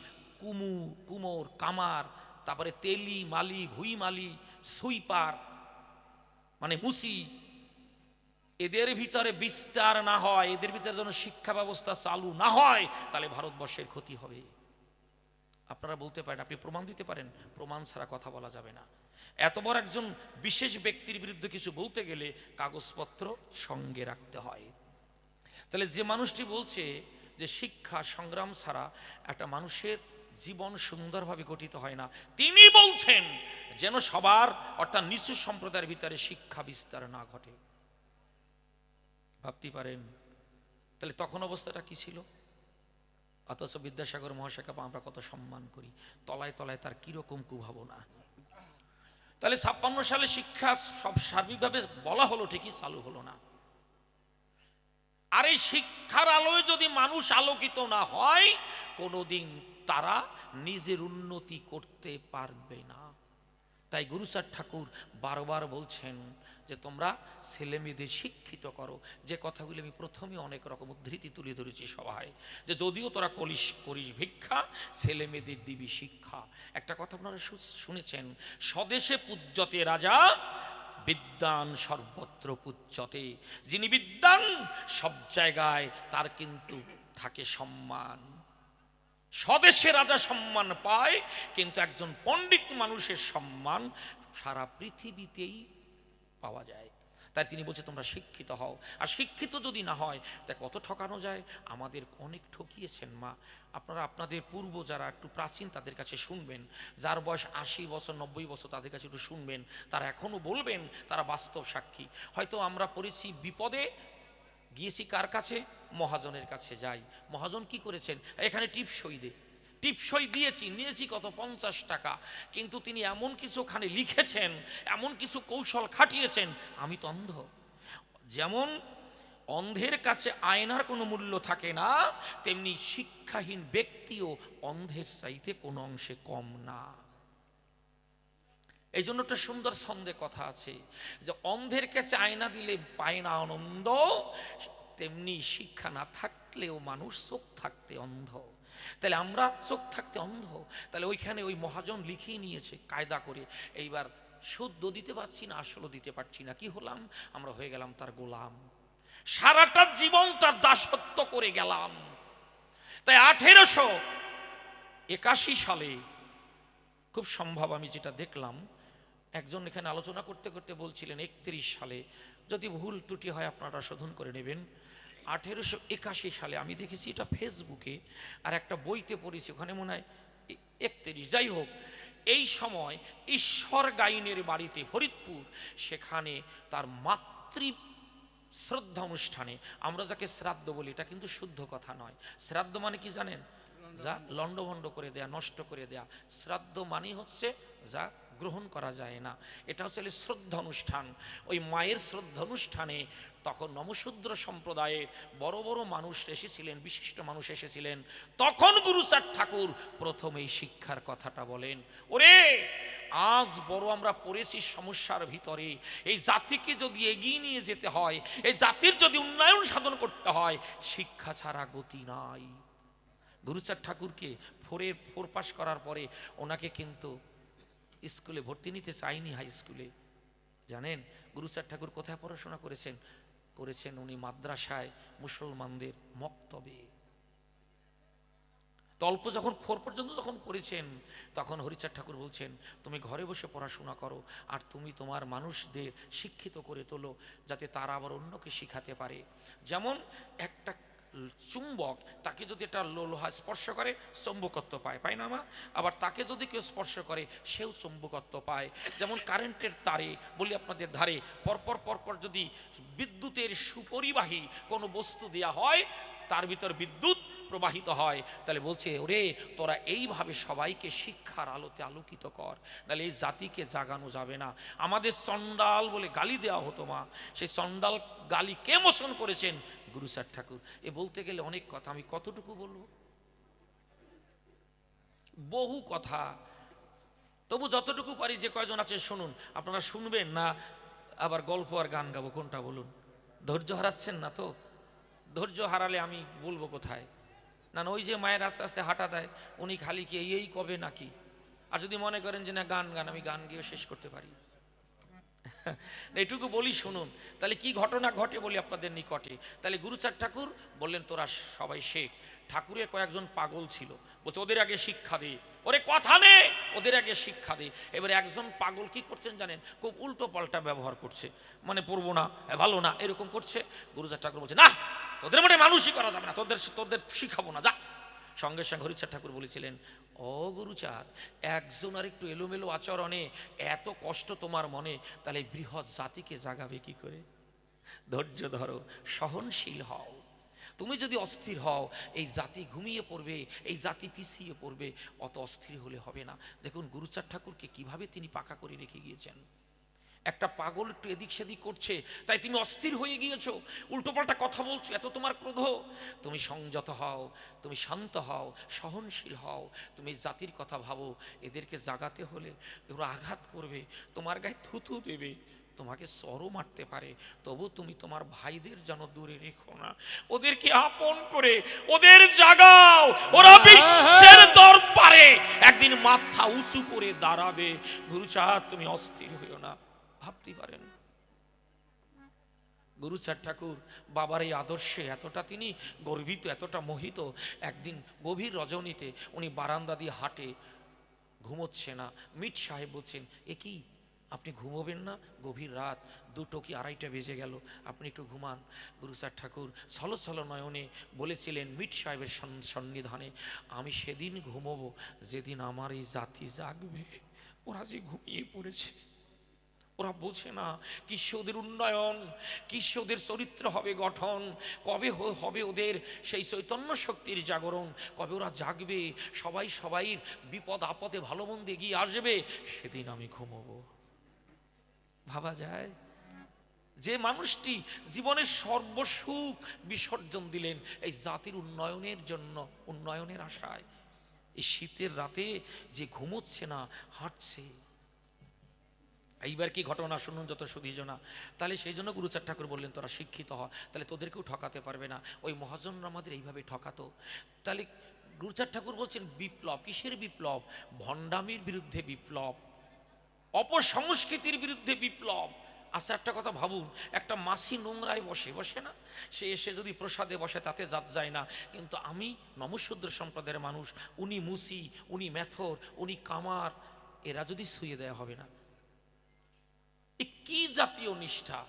কুমোর, কামার, তারপরে তেলি মালি, ভুই মালি, সুইপার মানে মুসি, এদের ভিতরে বিস্তার না হয়, এদের ভিতরে যেন শিক্ষা ব্যবস্থা চালু না হয়, তাহলে ভারতবর্ষের ক্ষতি হবে। আপনারা বলতে পারেন, আপনি প্রমাণ দিতে পারেন, প্রমাণ ছাড়া কথা বলা যাবে না। এত বড় একজন বিশেষ ব্যক্তির বিরুদ্ধে কিছু বলতে গেলে কাগজপত্র সঙ্গে রাখতে হয়। তাহলে যে মানুষটি বলছে যে শিক্ষা সংগ্রাম ছাড়া একটা মানুষের জীবন সুন্দরভাবে গঠিত হয় না, তিনি বলছেন যেন সবার অর্থাৎ নিচু সম্প্রদায়ের ভিতরে শিক্ষা বিস্তার না ঘটে। ভাবতে পারেন তাহলে তখন অবস্থাটা কি ছিল। অথচ বিদ্যাসাগর মহাশয়কে আমরা কত সম্মান করি, তলায় তলায় তার কিরকম কুভাবনা। তাহলে 56 সালে শিক্ষা সব সার্বিকভাবে বলা হলো, ঠিকই চালু হলো না। আর এই শিক্ষার আলোয় যদি মানুষ আলোকিত না হয়, কোনোদিন তারা নিজের উন্নতি করতে পারবে না। তাই গুরুচাঁদ ঠাকুর বারবার বলছেন যে তোমরা ছেলে মেয়েদের শিক্ষিত করো। যে কথাগুলি আমি প্রথমে অনেক রকম উদ্ধৃতি তুলে ধরেছি সবাই, যে যদিও তোরা করিস ভিক্ষা, ছেলে মেয়েদের দিবি শিক্ষা। একটা কথা আপনারা শুনেছেন, স্বদেশে পূজ্যতে রাজা, বিদ্যান সর্বত্র পূজ্যতে। যিনি বিদ্যান, সব জায়গায় তার কিন্তু থাকে সম্মান। স্বদেশে রাজা সম্মান পায়, কিন্তু একজন পণ্ডিত মানুষের সম্মান সারা পৃথিবীতেই পাওয়া যায়। তাই তিনি বলছে তোমরা শিক্ষিত হও। আর শিক্ষিত যদি না হয় তাই কত ঠকানো যায়। আমাদের অনেক ঠকিয়েছেন মা। আপনারা আপনাদের পূর্ব যারা একটু প্রাচীন তাদের কাছে শুনবেন, যার বয়স 80 বছর 90 বছর তাদের কাছে একটু শুনবেন, তারা এখনো বলবেন, তারা বাস্তব সাক্ষী। হয়তো আমরা পড়েছি বিপদে গিয়েছি কার কাছে, মহাজনের কাছে যাই। মহাজন কি করেছেন, এখানে টিপসই দে, টিপসই দিয়েছি, নিয়েছি কত 50 টাকা, কিন্তু তিনি এমন কিছু ওখানে লিখেছেন, এমন কিছু কৌশল খাটিয়েছেন, আমি তো অন্ধ। যেমন অন্ধের কাছে আয়নার কোনো মূল্য থাকে না, তেমনি শিক্ষাহীন ব্যক্তিও অন্ধের চাইতে কোনো অংশে কম না। এই জন্য একটা সুন্দর ছন্দে কথা আছে যে অন্ধের কাছে আয়না দিলে পায় না আনন্দ, তেমনি শিক্ষা না থাকলেও মানুষ চোখ থাকতে অন্ধ। তাহলে আমরা চোখ থাকতে অন্ধ, তাহলে ওইখানে ওই মহাজন লিখিয়ে নিয়েছে কায়দা করে। এইবার শুদ্ধ দিতে পারছি না, আসলে দিতে পারছি না, কি হলাম, আমরা হয়ে গেলাম তার গোলাম, সারাটা জীবন তার দাসত্ব করে গেলাম। তাই 1881 সালে খুব সম্ভব, আমি যেটা দেখলাম, একজন এখানে আলোচনা করতে করতে বলছিলেন 31 সালে, যদি ভুল ত্রুটি হয় আপনারা শোধন করে নেবেন। 1881 সালে আমি দেখেছি এটা ফেসবুকে, আর একটা বইতে পড়েছি ওখানে মনে হয় 31, যাই হোক, এই সময় ঈশ্বর গাইনের বাড়িতে ফরিদপুর, সেখানে তার মাতৃ শ্রদ্ধা অনুষ্ঠানে, আমরা যাকে শ্রাদ্ধ বলি এটা কিন্তু শুদ্ধ কথা নয়। শ্রাদ্ধ মানে কি জানেন, যা লন্ডভন্ড করে দেয়া, নষ্ট করে দেয়া। শ্রাদ্ধ মানে হচ্ছে যা গ্রহণ করা যায় না। এটা হচ্ছে শ্রদ্ধা অনুষ্ঠান। ওই মায়ের শ্রদ্ধা অনুষ্ঠানে তখন নমশূদ্র সম্প্রদায়ের বড় বড় মানুষ এসেছিলেন, বিশিষ্ট মানুষ এসেছিলেন। তখন গুরুচাঁদ ঠাকুর প্রথম এই শিক্ষার কথাটা বলেন, ওরে আজ বড় আমরা পড়েছি সমস্যার ভিতরে, এই জাতিকে যদি এগিয়ে নিয়ে যেতে হয়, এই জাতির যদি উন্নয়ন সাধন করতে হয়, শিক্ষা ছাড়া গতি নাই। গুরুচাঁদ ঠাকুরকে ফোর পাস করার পরে ওনাকে কিন্তু স্কুলে ভর্তি নিতে চাইনি, হাই স্কুলে। জানেন গুরুচাঁদ ঠাকুর কোথায় পড়াশোনা করেছেন? করেছেন উনি মাদ্রাসায়, মুসলমানদের মক্তবে। অল্প যখন 4 পর্যন্ত যখন পড়েছেন, তখন হরিচাঁদ ঠাকুর বলছেন, তুমি ঘরে বসে পড়াশোনা করো, আর তুমি তোমার মানুষদের শিক্ষিত করে তোলো, যাতে তারা আবার অন্যকে শিখাতে পারে। যেমন একটা চুম্বক, তাকে যদি একটা লোহা স্পর্শ করে চুম্বকত্ব পায়, পায় না মা? আবার তাকে যদি কেউ স্পর্শ করে সেও চুম্বকত্ব পায়। যেমন কারেন্টের তারে বলি আপনাদের ধারে পরপর পরপর যদি বিদ্যুতের সুপরিবাহী কোনো বস্তু দেয়া হয়, তার ভিতর বিদ্যুৎ প্রবাহিত হয়। তাহলে বলছে, ওরে তোরা এইভাবে সবাইকে শিক্ষার আলোতে আলোকিত কর, নাহলে এই জাতিকে জাগানো যাবে না। আমাদের চণ্ডাল বলে গালি দেওয়া হতো মা, সেই চণ্ডাল গালি কে মোচন করেছেন? গুরুচাঁদ ঠাকুর। এ বলতে গেলে অনেক কথা, আমি কতটুকু বলবো? বহু কথা, তবু যতটুকু পারি, যে কয়জন আছে শুনুন। আপনারা শুনবেন না আবার গল্প আর গান গাবো, কোনটা বলুন? ধৈর্য হারাচ্ছেন না তো? ধৈর্য হারালে আমি বলবো কোথায়? না ওই যে মায়ের আস্তে আস্তে হাঁটা দেয়, উনি খালি কি এই কবে নাকি? আর যদি মনে করেন যে না গান গান, আমি গান গিয়ে শেষ করতে পারি। এটুকু বলি শুনুন, তাহলে কি ঘটনা ঘটে বলি আপনাদের নিকটে। তাহলে গুরুচাঁদ ঠাকুর বললেন, তোরা সবাই শেখ। ঠাকুরের কয়েকজন পাগল ছিল, বলছে ওদের আগে শিক্ষা দে। ওরে কথা নে, ওদের আগে শিক্ষা দে। এবারে একজন পাগল কি করছেন জানেন? খুব উল্টো পাল্টা ব্যবহার করছে, মানে পড়বো না, ভালো না, এরকম করছে। গুরুচাঁদ ঠাকুর বলছে, না তোদের মনে মানুষই করা যাবে না, তোদের শিখাবো না, যা। সঙ্গে সঙ্গে হরিচাঁদ ঠাকুর বলেছিলেন, ও গুরুচাঁদ, একজন আর একটু এলোমেলো আচরণে এত কষ্ট তোমার মনে, তাহলে বৃহৎ জাতিকে জাগাবে কি করে? ধৈর্য ধরো, সহনশীল হও। তুমি যদি অস্থির হও, এই জাতি ঘুমিয়ে পড়বে, এই জাতি পিছিয়ে পড়বে। অত অস্থির হলে হবে না। দেখুন গুরুচাঁদ ঠাকুরকে কিভাবে তিনি পাকা করে রেখে গিয়েছেন। একটা পাগল একটু এদিক সেদিক করছে, তাই তুমি অস্থির হয়ে গিয়েছো, উল্টোপাল্টা কথা বলছো, এত তোমার ক্রোধ। তুমি সংযত হও, তুমি শান্ত হও, সহনশীল হও। তুমি জাতির কথা ভাবো। এদেরকে জাগাতে হলে ওরা আঘাত করবে, তোমার গায়ে থুথু দেবে, তোমাকে চরও মারতে পারে, তবু তুমি তোমার ভাইদের যেন দূরে রেখো না। ওদেরকে আপন করে ওদের জাগাও। ওরা বিশ্বের দরবারে একদিন মাথা উঁচু করে দাঁড়াবে। গুরুচাঁদ, তুমি অস্থির হইও না। ভাবতে পারেন গুরুচাঁদ ঠাকুর বাবার এই আদর্শে এতটা তিনি গর্বিত, এতটা মোহিত। একদিন গভীর রজনীতে উনি বারান্দা দিয়ে হাঁটে, ঘুমোচ্ছে না। মিট সাহেব বলছেন, এ কি আপনি ঘুমোবেন না? গভীর রাত, 2টো কি 2:30 বেজে গেল, আপনি একটু ঘুমান। গুরুচাঁদ ঠাকুর ছলো ছলো নয়নে বলেছিলেন মিট সাহেবের সন্নিধানে, আমি সেদিন ঘুমোবো যেদিন আমার এই জাতি জাগবে। ওরা যে ঘুমিয়ে পড়েছে, ওরা বোঝে না কিসে ওদের উন্নয়ন, কিসে ওদের চরিত্র হবে গঠন, কবে হবে ওদের সেই চৈতন্য শক্তির জাগরণ, কবে ওরা জাগবে, সবাই সবাইর বিপদ আপদে ভালো মন্দ এগিয়ে আসবে, সেদিন আমি ঘুমোবো। ভাবা যায়? যে মানুষটি জীবনের সর্বসুখ বিসর্জন দিলেন এই জাতির উন্নয়নের জন্য, উন্নয়নের আশায়, এই শীতের রাতে যে ঘুমোচ্ছে না, হাঁটছে। এইবার কি ঘটনা শুনুন যত সুধীজনা। তাহলে সেই জন্য গুরুচাঁদ ঠাকুর বললেন, তোরা শিক্ষিত হ, তাহলে তোদেরকেও ঠকাতে পারবে না। ওই মহাজনরা আমাদের এইভাবে ঠকাতো। তাহলে গুরুচাঁদ ঠাকুর বলছেন বিপ্লব। কিসের বিপ্লব? ভণ্ডামির বিরুদ্ধে বিপ্লব, অপসংস্কৃতির বিরুদ্ধে বিপ্লব। আচ্ছা একটা কথা ভাবুন, একটা মাছি নোংরায় বসে বসে না, সে এসে যদি প্রসাদে বসে তাতে জাত যায় না, কিন্তু আমি নমশূদ্র সম্প্রদায়ের মানুষ, উনি মুসি, উনি মেথর, উনি কামার, এরা যদি শুয়ে দেয়া হবে না? কি জাতীয় নিষ্ঠা!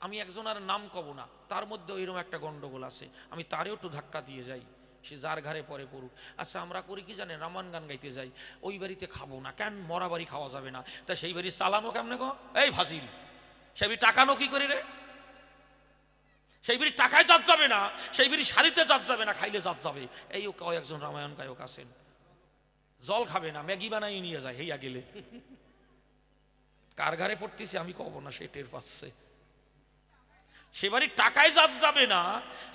আমি একজনের নাম কব না, তার মধ্যে এরকম একটা গন্ডগোল আছে, আমি তারেও একটু ধাক্কা দিয়ে যাই, সে যার ঘরে পরে পড়ুক। আচ্ছা আমরা করি কি জানেন, রামান গান গাইতে যাই, ওই বাড়িতে খাবো না, কেন মরা বাড়ি খাওয়া যাবে না, তা সেই বাড়ি চালানো কেমনে গো? এই ফাজিল, সেই বাড়ি টাকানো কি করি রে? সেই বাড়ি টাকায় জাত যাবে না, সেই বাড়ি শাড়িতে জাত যাবে না, খাইলে জাত যাবে। এই কয়েকজন রামায়ণ গায়ক আছেন, জল খাবে না, ম্যাগি বানাই নিয়ে যায়, হেয়া গেলে কার ঘরে পড়তেছে আমি কব না, সে টের পাচ্ছে। সে বাড়ির টাকায় জাজ যাবে না,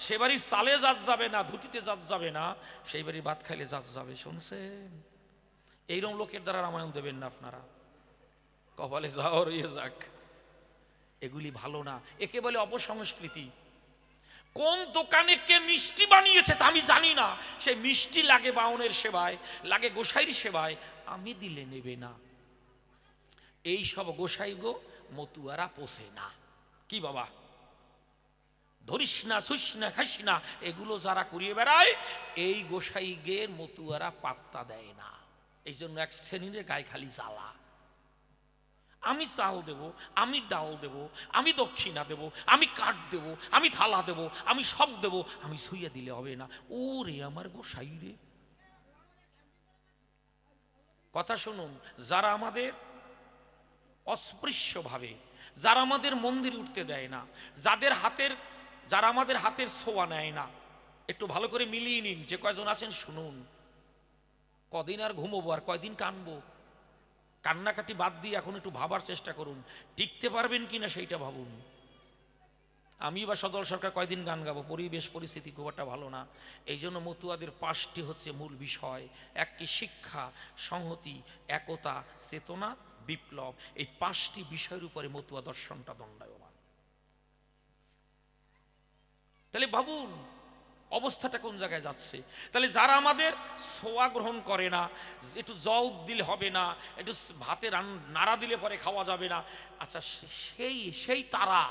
সে বাড়ির চালে জাজ যাবে না, ধুতিতে জাজ যাবে না, সেই বাড়ির ভাত খাইলে জাজ যাবে। শুনছেন? এইরকম লোকের দ্বারা রামায়ণ দেবেন না আপনারা, কপালে যাও রয়ে যাক। এগুলি ভালো না, একে বলে অপসংস্কৃতি। কোন দোকানে কে মিষ্টি বানিয়েছে তা আমি জানি না, সেই মিষ্টি লাগে বাউনের সেবায়, লাগে গোসাইর সেবায়, আমি দিলে নেবে না। এই সব গোসাই গো মতুয়ারা পোষে না। কি বাবা, ধরিস না, ছুস না, খাস না, এগুলো যারা করিয়ে বেড়ায় এই গোসাই গের মতুয়ারা পাত্তা দেয় না। এই জন্য এক শ্রেণীর গায়ে খালি জ্বালা। আমি চাল দেব, আমি ডাল দেব, আমি দক্ষিণা দেব, আমি কাঠ দেব, আমি থালা দেব, আমি সব দেব, আমি ছুঁয়ে দিলে হবে না। ওরে আমার গোসাই রে। কথা শুনুন, যারা আমাদের অস্পৃশ্যভাবে, যারা আমাদের মন্দির উঠতে দেয় না, যারা আমাদের হাতের ছোঁয়া নেয় না, একটু ভালো করে মিলিয়ে নিন। যে কয়জন আছেন শুনুন, কদিন আর ঘুমোবো আর কয়দিন কানবো? কান্নাকাটি বাদ দিয়ে এখন একটু ভাবার চেষ্টা করুন, টিকতে পারবেন কিনা সেইটা ভাবুন। আমি বা সদল সরকার কয়দিন গান গাবো? পরিবেশ পরিস্থিতি খুব একটা ভালো না। এই জন্য মতুয়াদের 5টি হচ্ছে মূল বিষয়। একটি শিক্ষা, সংহতি, একতা, চেতনা, বিপ্লব। এই 5টি বিষয়ের উপরে মতুয়া দর্শনটা দণ্ডায়মান। তাহলে ভাবুন অবস্থাটা কোন জায়গায় যাচ্ছে। তাহলে যারা আমাদের ছোঁয়া গ্রহণ করে না, একটু জল দিলে হবে না, একটু ভাতে নাড়া দিলে পরে খাওয়া যাবে না, আচ্ছা সেই তারা,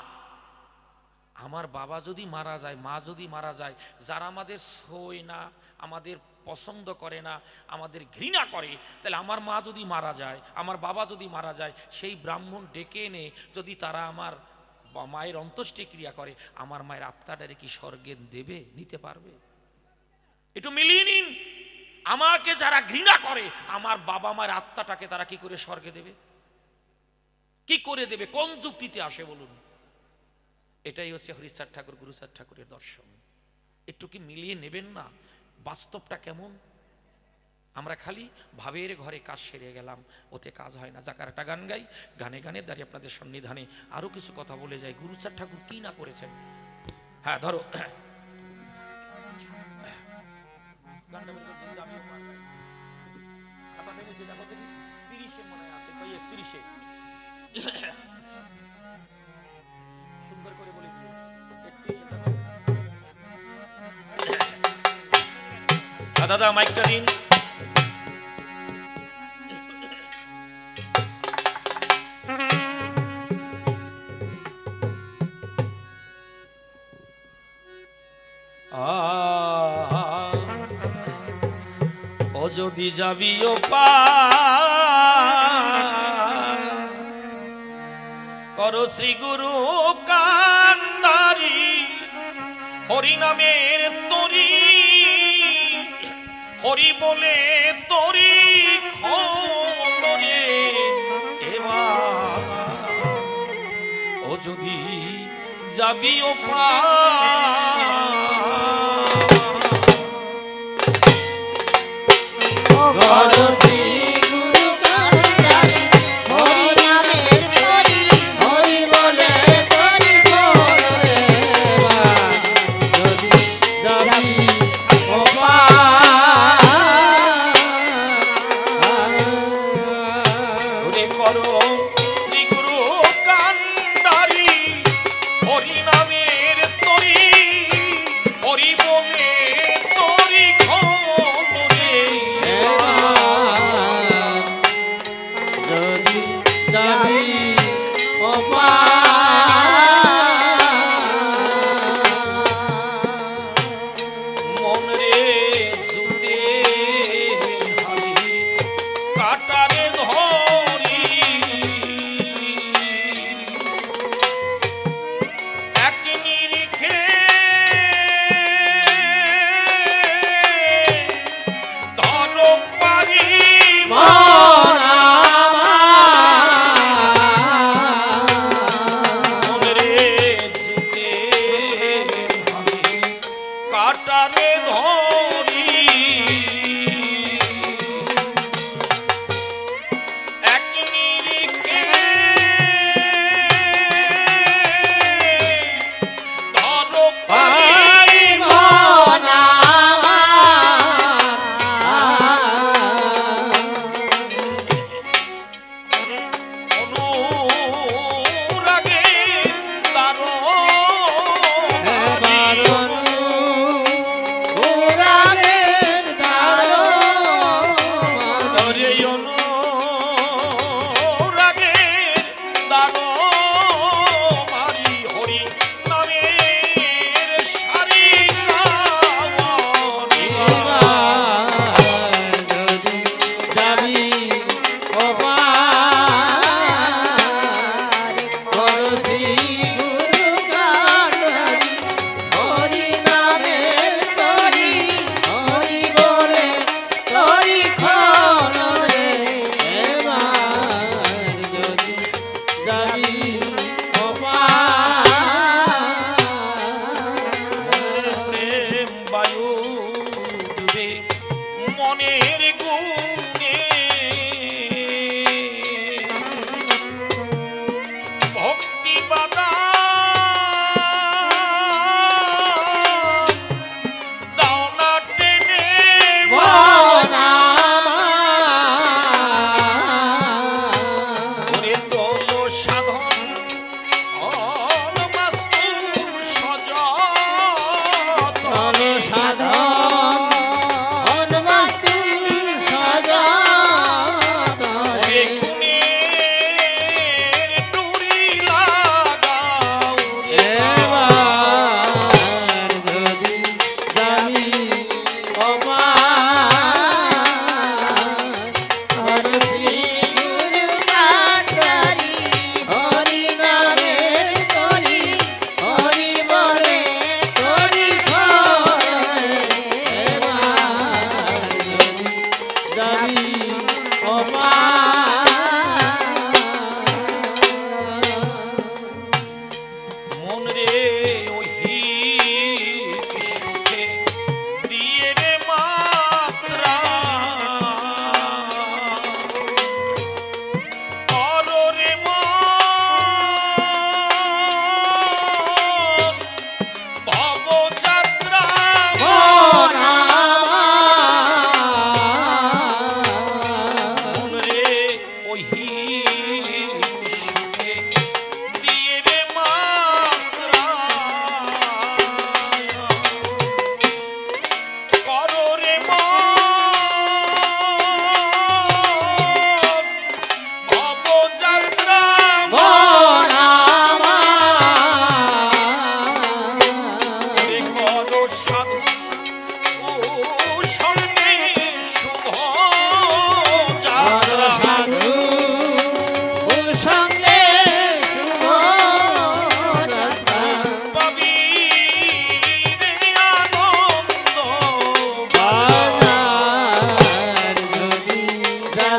আমার বাবা যদি মারা যায়, মা যদি মারা যায়, যারা আমাদের ছোঁয় না, আমাদের পছন্দ করে না, আমাদের ঘৃণা করে, তাহলে আমার মা যদি মারা যায়, আমার বাবা যদি মারা যায়, সেই ব্রাহ্মণ ডেকে এনে যদি তারা আমার মায়ের অন্ত্যেষ্টি ক্রিয়া করে, আমার মায়ের আত্মাটারে কি স্বর্গে দেবে, নিতে পারবে? একটু মিলিয়ে নিন। আমাকে যারা ঘৃণা করে, আমার বাবা মায়ের আত্মাটাকে তারা কি করে স্বর্গে দেবে? কি করে দেবে? কোন যুক্তিতে আসে বলুন? এটাই হচ্ছে হরিচাঁদ ঠাকুর, গুরুচাঁদ ঠাকুরের দর্শন। একটু কি মিলিয়ে নেবেন না বাস্তবটা কেমন? আমরা খালি ভাবের ঘরে কাজ সেরে গেলাম, ওতে কাজ হয় না। যাকার একটা গান গাই, গানে গানে দাঁড়িয়ে আপনাদের সন্নিধানে আরো কিছু কথা বলে যাই। গুরুচাঁদ ঠাকুর কি না করেছেন। হ্যাঁ ধরো, সুন্দর করে বলে দাদা মাইকটা দিন। ও যদি যাবি ও করো শ্রী গুরু কান্ডারি, হরি নামের তরি, হরি বলে তরি খরে, এবার ও যদি যাবি ও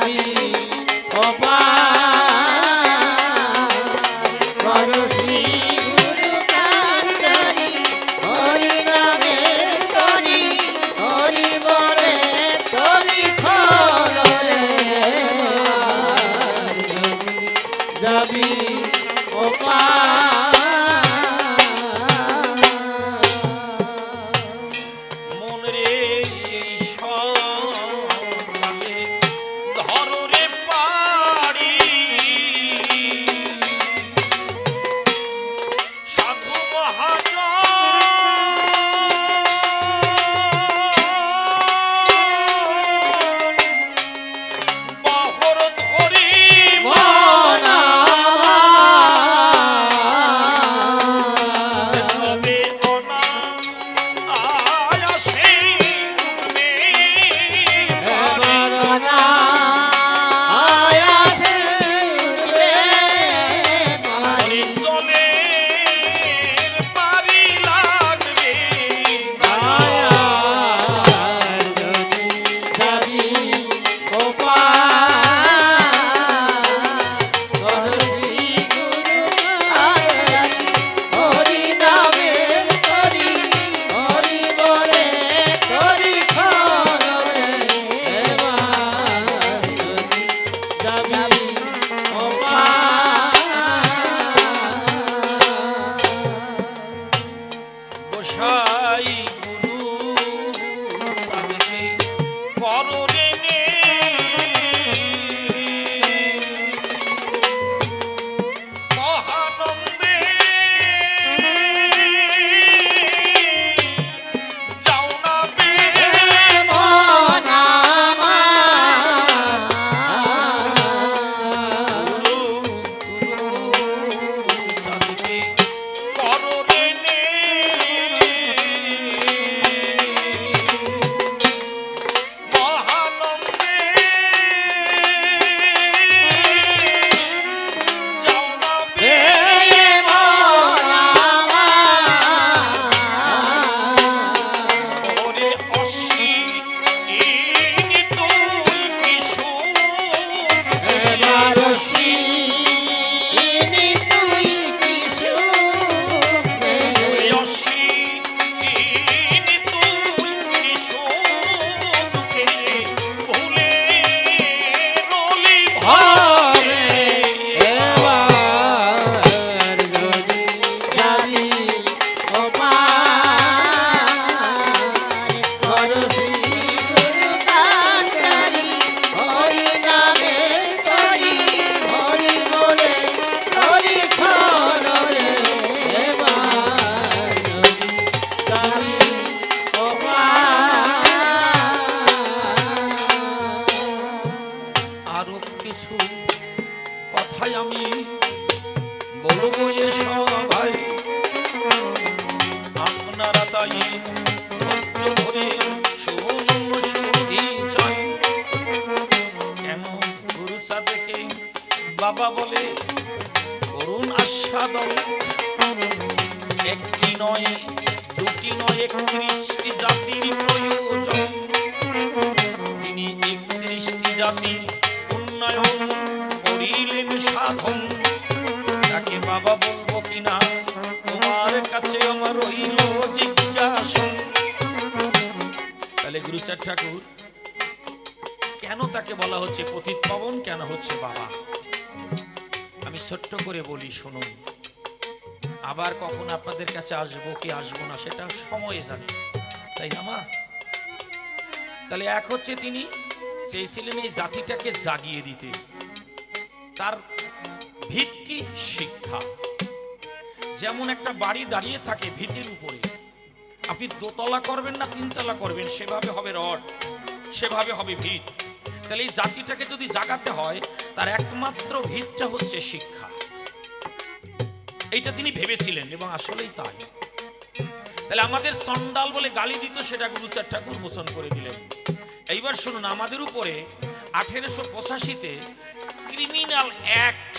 যাবি ওপার করো শ্রী গুরু কান্তারি হরি নামের তরি হরি বলে তরি খরে যাবি ওপার মন রে এই সকালে ধরো রে পাড়ি সাধু মহাজন বহর ধরি মন তবে অনা আয়াসে ডুববে পারে। করোনা আয়াসে উঠবে পারি জলের পারি লাগবে আয়ার যদি যাবি ওপার করো শ্রী গুরু কান্তারি হরি নামের তরি হরি বলে তরি খরে এবার যদি যাবি ওপার গোসাই গুরু সাধকে করো রে নে মহানন্দে যাও না বে মন আমার গুরু গুরু সাধকে করো রে নে মহানন্দে যাও না বে ওরে অসীম তুই কি সুখ ওরে অসীম তুই কি সুখ পেলে ভুলে রলি ভরে আরো কিছু কথাই আমি বলবো এ সবাই আপনারা তাই ধৈর্য ধরে শুনতে চাই কেন গুরু সাধকে বাবা বলে করুণ আস্বাদন একটি নয় দুটি নয় 31টি জাতির প্রয়োজন তিনি 31টি জাতির উন্নয়ন করিলেন সাধন তাকে বাবা বলবো কিনা তোমার কাছে আমার রইল জিজ্ঞাসন তাহলে গুরুচাঁদ ঠাকুর কেন তাকে বলা হচ্ছে পতিত পাবন, কেন হচ্ছে বাবা? আমি ছোট্ট করে বলি শুনুন, আবার কখন আপনাদের কাছে আসবো কি আসবো না সেটা সময়ে জানি, তাই না মা? তাহলে এক হচ্ছে তিনি চেয়েছিলেন এই জাতিটাকে জাগিয়ে দিতে, তার ভিত কি শিক্ষা। যেমন একটা বাড়ি দাঁড়িয়ে থাকে ভিতের উপরে, আপনি দোতলা করবেন না তিনতলা করবেন সেভাবে হবে রড, সেভাবে হবে ভিত। তাহলে এই জাতিটাকে যদি জাগাতে হয় তার একমাত্র ভিতটা হচ্ছে শিক্ষা, এইটা তিনি ভেবেছিলেন এবং আসলেই তাই। তাহলে আমাদের সন্ডাল বলে গালি দিত সেটা গুরুচাঁদ ঠাকুর মোচন করে দিলেন। এইবার শুনুন, আমাদের উপরে 1885-তে ক্রিমিনাল অ্যাক্ট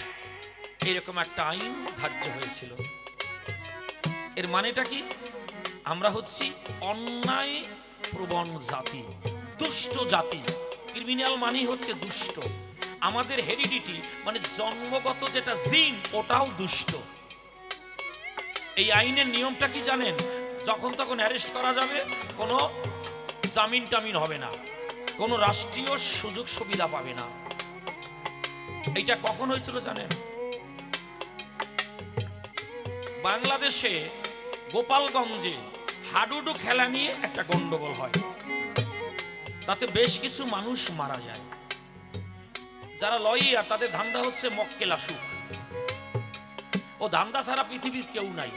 এরকম একটা আইন ধার্য হয়েছিল। এর মানেটা কি? আমরা হচ্ছি অন্যায় প্রবণ জাতি, দুষ্ট জাতি, ক্রিমিনাল মানেই হচ্ছে দুষ্ট। আমাদের হেরিডিটি মানে জন্মগত যেটা জিন, ওটাও দুষ্ট। এই আইনের নিয়মটা কি জানেন? যখন তখন অ্যারেস্ট করা যাবে, কোনো জামিন টামিন হবে না, কোনো রাষ্ট্রীয় সুযোগ সুবিধা পাবে না। এইটা কখন হয়েছিল জানেন? বাংলাদেশে গোপালগঞ্জে হাডুডু খেলা নিয়ে একটা গন্ডগোল হয়, তাতে বেশ কিছু মানুষ মারা যায়। যারা লয়ার তাদের ধান্দা হচ্ছে মক্কেল আসুক, ও ধান্দা ছাড়া পৃথিবীর কেউ নাই।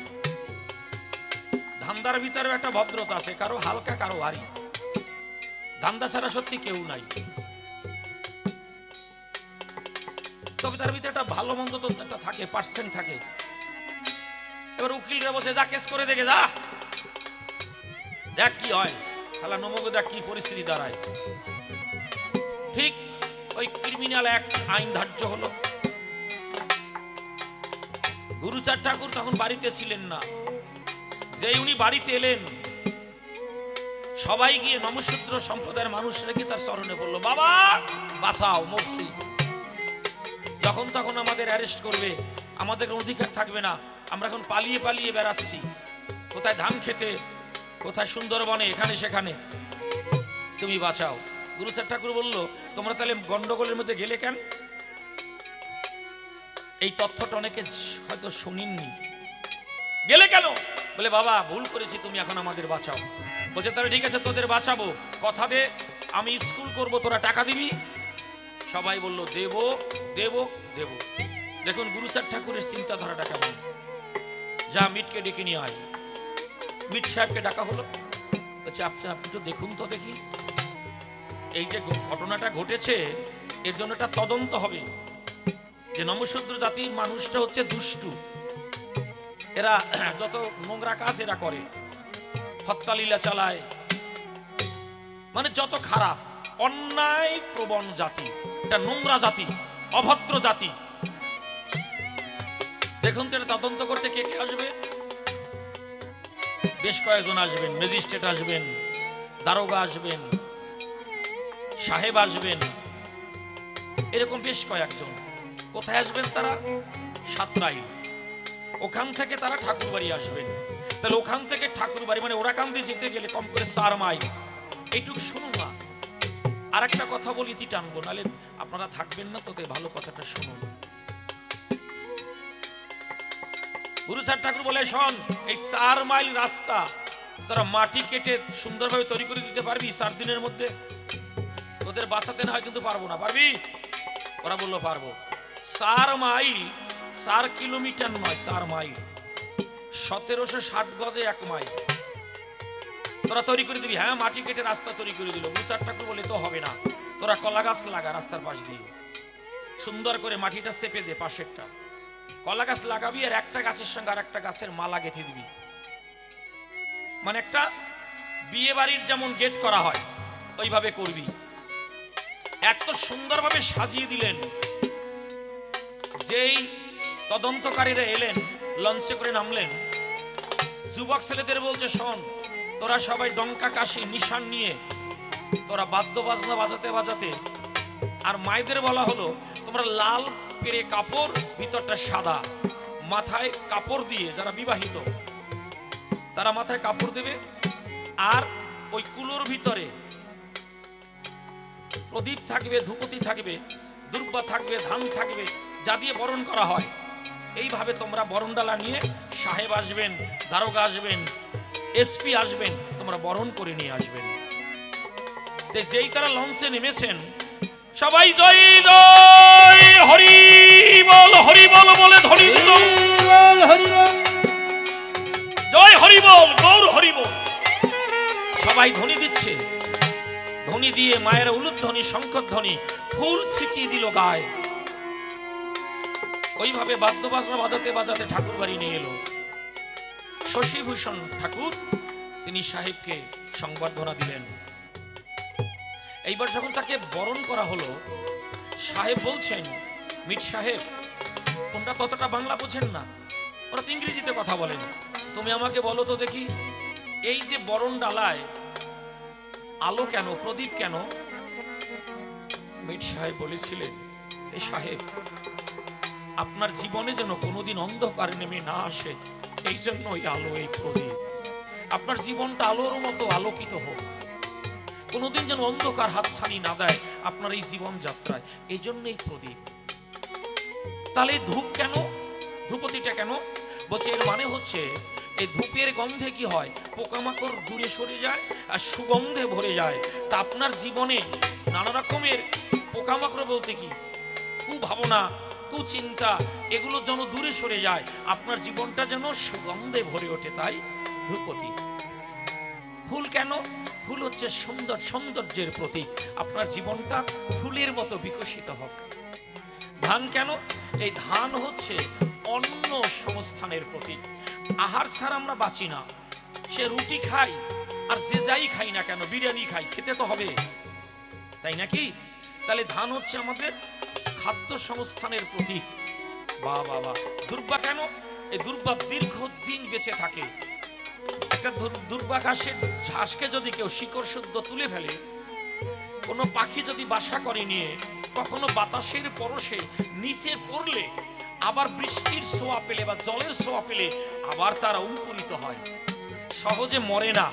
ধান্দার ভিতরে একটা ভদ্রতা আছে, কারো হালকা কারো ভারী, ধান্দা ছাড়া সত্যি কেউ নাই। তবে তার ভিতরে একটা ভালো মন্দ তো একটা থাকে, পার্সেন্ট থাকে। এবার উকিলরা বসে যা কেস করে দেখে যা, দেখ কি হয়, খেলা নমকে দেখ কি পরিস্থিতি দাঁড়ায়। ঠিক ওই ক্রিমিনাল অ্যাক্ট আইন ধার্য হলো। গুরুচাঁদ ঠাকুর তখন বাড়িতে ছিলেন না। যেই উনি বাড়িতে এলেন, সবাই গিয়ে নমশূদ্র সম্প্রদায়ের মানুষরা গিয়ে তার চরণে বলল, বাবা বাঁচাও, মরছি। যখন তখন আমাদের অ্যারেস্ট করবে, আমাদের অধিকার থাকবে না, আমরা এখন পালিয়ে পালিয়ে বেড়াচ্ছি, কোথায় ধান খেতে, কোথায় সুন্দরবনে, এখানে সেখানে, তুমি বাঁচাও। গুরুচাঁদ ঠাকুর বলল, তোমরা তাহলে গন্ডগোলের মধ্যে গেলে কেন? এই তথ্যটা অনেকে হয়তো শুনিননি। গেলে কেন? বলে বাবা ভুল করেছি, তুমি এখন আমাদের বাঁচাও। বলছে তাহলে ঠিক আছে, তোদের বাঁচাবো, কথা দে আমি স্কুল করব, তোরা টাকা দিবি। সবাই বলল দেব দেব দেব। দেখুন গুরুচাঁদ ঠাকুরের চিন্তাধারাটা কেমন। যা মিটকে ডেকে নিয়ে আয়। মিট সাহেবকে ডাকা হলো। বলছে আপনি একটু দেখুন তো দেখি, এই যে ঘটনাটা ঘটেছে এর জন্য একটা তদন্ত হবে, যে নমশূদ্র জাতির মানুষটা হচ্ছে দুষ্টু, এরা যত নোংরা কাজ এরা করে, হত্যা লীলা চালায়, মানে যত খারাপ অন্যায় প্রবণ জাতি, এটা নোংরা জাতি, অভদ্র জাতি। দেখুন তো এটা তদন্ত করতে কে কে আসবে? বেশ কয়েকজন আসবেন, ম্যাজিস্ট্রেট আসবেন, দারোগা আসবেন, সাহেব আসবেন, এরকম বেশ কয়েকজন। কোথায় আসবেন তারা? সাতরাইল। ওখান থেকে তারা ঠাকুরবাড়ি আসবেন। তাহলে ওখান থেকে ঠাকুরবাড়ি মানে ওরাকান্দি যেতে গেলে কম করে 4 মাইল। এইটুকু শুনুন না, আর একটা কথা বলি, ইতি টানবো, নাহলে আপনারা থাকবেন না, তোতে ভালো কথাটা শুনুন। গুরুচাঁদ ঠাকুর বলে, শোন, এই 4 মাইল রাস্তা তোরা মাটি কেটে সুন্দরভাবে তৈরি করে দিতে পারবি 4 দিনের মধ্যে? তোদের বাঁচাতে না হয় কিন্তু পারবো না, পারবি? ওরা বললো পারবো। 4 মাইল 4 কিলোমিটার নয়, 4 মাইল 1760 গজে 1 মাইল তোরা তৈরি করে দিবি? হ্যাঁ, মাটি কেটে রাস্তা তৈরি করে দিল। গুরুচাঁদ ঠাকুর বলে, তো হবে না, তোরা কলা গাছ লাগা রাস্তার পাশ দিয়ে, সুন্দর করে মাটিটা চেপে দে, পাশেরটা কলা গাছ লাগাবি, আর একটা গাছের সঙ্গে আর একটা গাছের মালা গেঁথে দিবি, মানে একটা বিয়ে বাড়ির যেমন গেট করা হয় ওইভাবে করবি। এত সুন্দরভাবে সাজিয়ে দিলেন। যেই তদন্তকারীরা এলেন, লঞ্চে করে নামলেন, যুবক ছেলেদের বলছে, শোন, তোরা সবাই ডঙ্কা কাশি নিশান নিয়ে তোরা বাদ্য বাজনা বাজাতে বাজাতে, আর মায়েদের বলা হলো তোমরা লাল পেরে কাপড়, ভিতরটা সাদা, মাথায় কাপড় দিয়ে, যারা বিবাহিত তারা মাথায় কাপড় দেবে, আর ওই কুলোর ভিতরে প্রদীপ থাকবে, ধূপতি থাকবে, দুর্বা থাকবে, ধান থাকবে, যা দিয়ে বরণ করা হয়। এইভাবে তোমরা বরণডালা নিয়ে, সাহেব আসবেন, দারোগা আসবেন, এসপি আসবেন, তোমরা বরণ করে নিয়ে আসবেন। যেই তারা লঞ্চে নেমেছেন, সবাই জয় জয় হরি বল, হরি বল বলে ধ্বনি দিল, জয় হরি বল, গৌর হরি বল। সবাই ধ্বনি দিচ্ছে, ধ্বনি দিয়ে মায়ের উলুধ্বনি, শঙ্খধ্বনি, ফুল ছিটিয়ে দিল গায়ে। ওইভাবে বাদ্য বাজনা বাজাতে বাজাতে ঠাকুর বাড়ি নিয়ে এলো শশীভূষণ ঠাকুর। তিনি সাহেবকে সংবর্ধনা দিলেন। এইবার যখন তাকে বরণ করা হলো, সাহেব বলছেন, মিট সাহেব, তোমরা ততটা বাংলা বোঝেন না, ওরা তো ইংরেজিতে কথা বলেন, তুমি আমাকে বলো তো দেখি, এই যে বরণ ডালায় আলো কেন, প্রদীপ কেন? মিট সাহেব বলেছিলেন, এ সাহেব, আপনার জীবনে যেন কোনোদিন অন্ধকার নেমে না আসে, এই জন্য এই আলো, এই প্রদীপ। আপনার জীবনটা আলোর মতো আলোকিত হোক, কোনোদিন যেন অন্ধকার হাতছানি না দেয় আপনার এই জীবন যাত্রায়, এই জন্য এই প্রদীপ। তাহলে ধূপ কেন, ধূপতিটা কেন? বলছে এর মানে হচ্ছে এই ধূপের গন্ধে কি হয়, পোকামাকড় দূরে সরে যায় আর সুগন্ধে ভরে যায়। তা আপনার জীবনে নানা রকমের পোকামাকড় বলতে কি, কুভাবনা, কুচিন্তা, এগুলো যেন দূরে সরে যায়, আপনার জীবনটা যেন সুগন্ধে ভরে ওঠে, তাই ধূপতি। ফুল কেন? ফুল হচ্ছে সুন্দর, সৌন্দর্যের প্রতীক। আপনার জীবনটা ফুলের মতো বিকশিত হোক। ধান কেন? এই ধান হচ্ছে অন্ন সংস্থানের প্রতীক। আহার ছাড়া আমরা বাঁচি না, সে রুটি খাই আর যে যাই খাই না কেন, বিরিয়ানি খাই, খেতে তো হবে, তাই নাকি? তাহলে ধান হচ্ছে আমাদের খাদ্য সংস্থানের প্রতীক। বাহ বাহ বাহ। দুর্বা কেন? এই দুর্বা দীর্ঘদিন বেঁচে থাকে। একটা দুর্বা ঘাসকে যদি কেউ শিকড় শুদ্ধ তুলে ফেলে, কোনো পাখি যদি বাসা করে নিয়ে কখনো বাতাসের পরশে নিচে পড়লে, আবার বৃষ্টির ছোঁয়া পেলে বা জলের ছোঁয়া পেলে আবার তারা অঙ্কুরিত হয়, সহজে মরে না।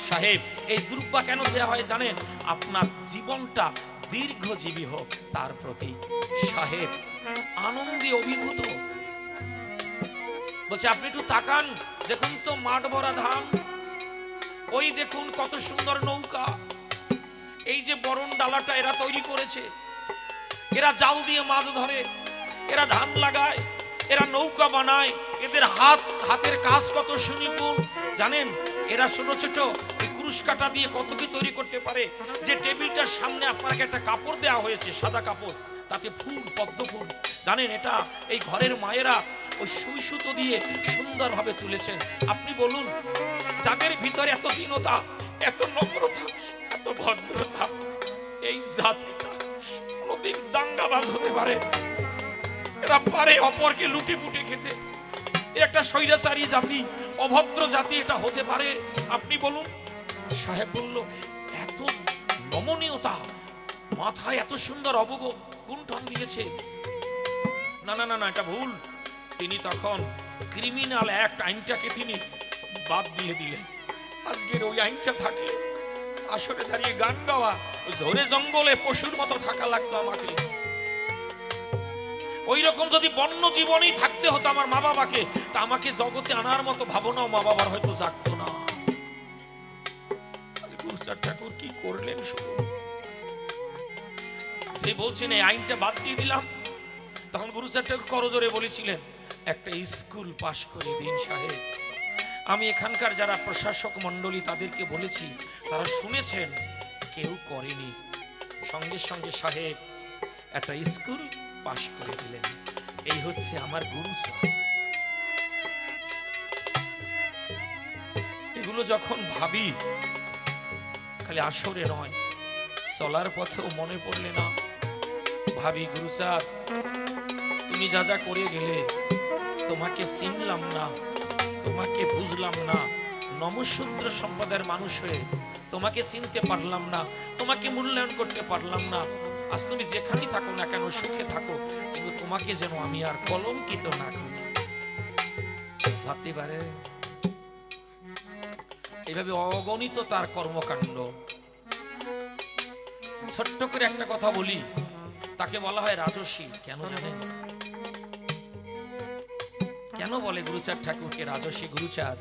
সাহেব, এই দুর্বা কেন দেয়া হয় জানেন? আপনার জীবনটা দীর্ঘজীবী হোক, তার প্রতি। সাহেব আনন্দে অভিভূত। বলছে আপনি একটু তাকান, দেখুন তো মাঠ ভরা ধান, ওই দেখুন কত সুন্দর নৌকা, এই যে বরণ ডালাটা এরা তৈরি করেছে, এরা জাল দিয়ে মাছ ধরে, এরা ধান লাগায়, এরা নৌকা বানায়, এদের হাতের কাজ কত সুনিপুণ জানেন? এরা ছোট ছোট কুরুশ কাটা দিয়ে কত কি তৈরি করতে পারে। যে টেবিলটার সামনে আপনাকে একটা কাপড় দেওয়া হয়েছে, সাদা কাপড়, তাতে ফুল, পদ্ম ফুল, জানেন এটা এই ঘরের মায়েরা ওই সুই সুতো দিয়ে সুন্দরভাবে তুলেছেন। আপনি বলুন, যাদের ভিতরে এত দীনতা, এত নম্রতা, এত ভদ্রতা, এই জাতিটা কোনদিন দাঙ্গাবাজ হতে পারে? এরা পারে অপরকে লুটে পুটে খেতে? একটা স্বৈরাচারী জাতি, অভদ্র জাতি এটা হতে পারে? আপনি বলুন। সাহেব বলল, এত নমনীয়তা, মাথায় এত সুন্দর গুণ্ঠন দিয়েছে। না না না না, এটা ভুল। তিনি তখন ক্রিমিনাল অ্যাক্ট আইনটাকে তিনি বাদ দিয়ে দিলেন। আজকের ওই আইনটা থাকলে আসরে দাঁড়িয়ে গান গাওয়া, ঝোরে জঙ্গলে পশুর মতো থাকা লাগতো আমাকে। ওই রকম যদি বন্য জীবনেই থাকতে হতো আমার মা বাবাকে, তা আমাকে জগতে আনার মতো ভাবনাও মা বাবার হয়তো জাগতো না। গুরুচাঁদ ঠাকুর কি করলেন শুধু, যে বলছেন এই আইনটা বাদ দিয়ে দিলাম, তখন গুরুচাঁদ ঠাকুর করজোরে বলেছিলেন, একটা স্কুল পাশ করে দিন সাহেব। আমি এখানকার যারা প্রশাসক মণ্ডলী তাদেরকে বলেছি, তারা শুনেছেন, কেউ করেনি। সঙ্গে সঙ্গে সাহেব একটা স্কুল পাশ করে দিলেন। এই হচ্ছে আমার গুরুচাঁদ। এগুলো যখন ভাবি, খালি আসরে নয়, চলার পথেও মনে পড়লে না ভাবি, গুরুচাঁদ তুমি যা যা করে গেলে, তোমাকে চিনলাম না, তোমাকে বুঝলাম না, নমশূদ্র সম্প্রদায়ের মানুষ হয়ে তোমাকে চিনতে পারলাম না, তোমাকে মূল্যায়ন করতে পারলাম না। আজ তুমি যেখানেই থাকো না কেন, সুখে থাকো, কিন্তু তোমাকে যেন আমি আর কলঙ্কিত না করি। ভাবতে পারে এইভাবে অগণিত তার কর্মকাণ্ড। ছোট্ট করে একটা কথা বলি, তাকে বলা হয় রাজর্ষি। কেন জানেন? কেন বলে গুরুচাঁদ ঠাকুরকে রাজর্ষি? গুরুচাঁদ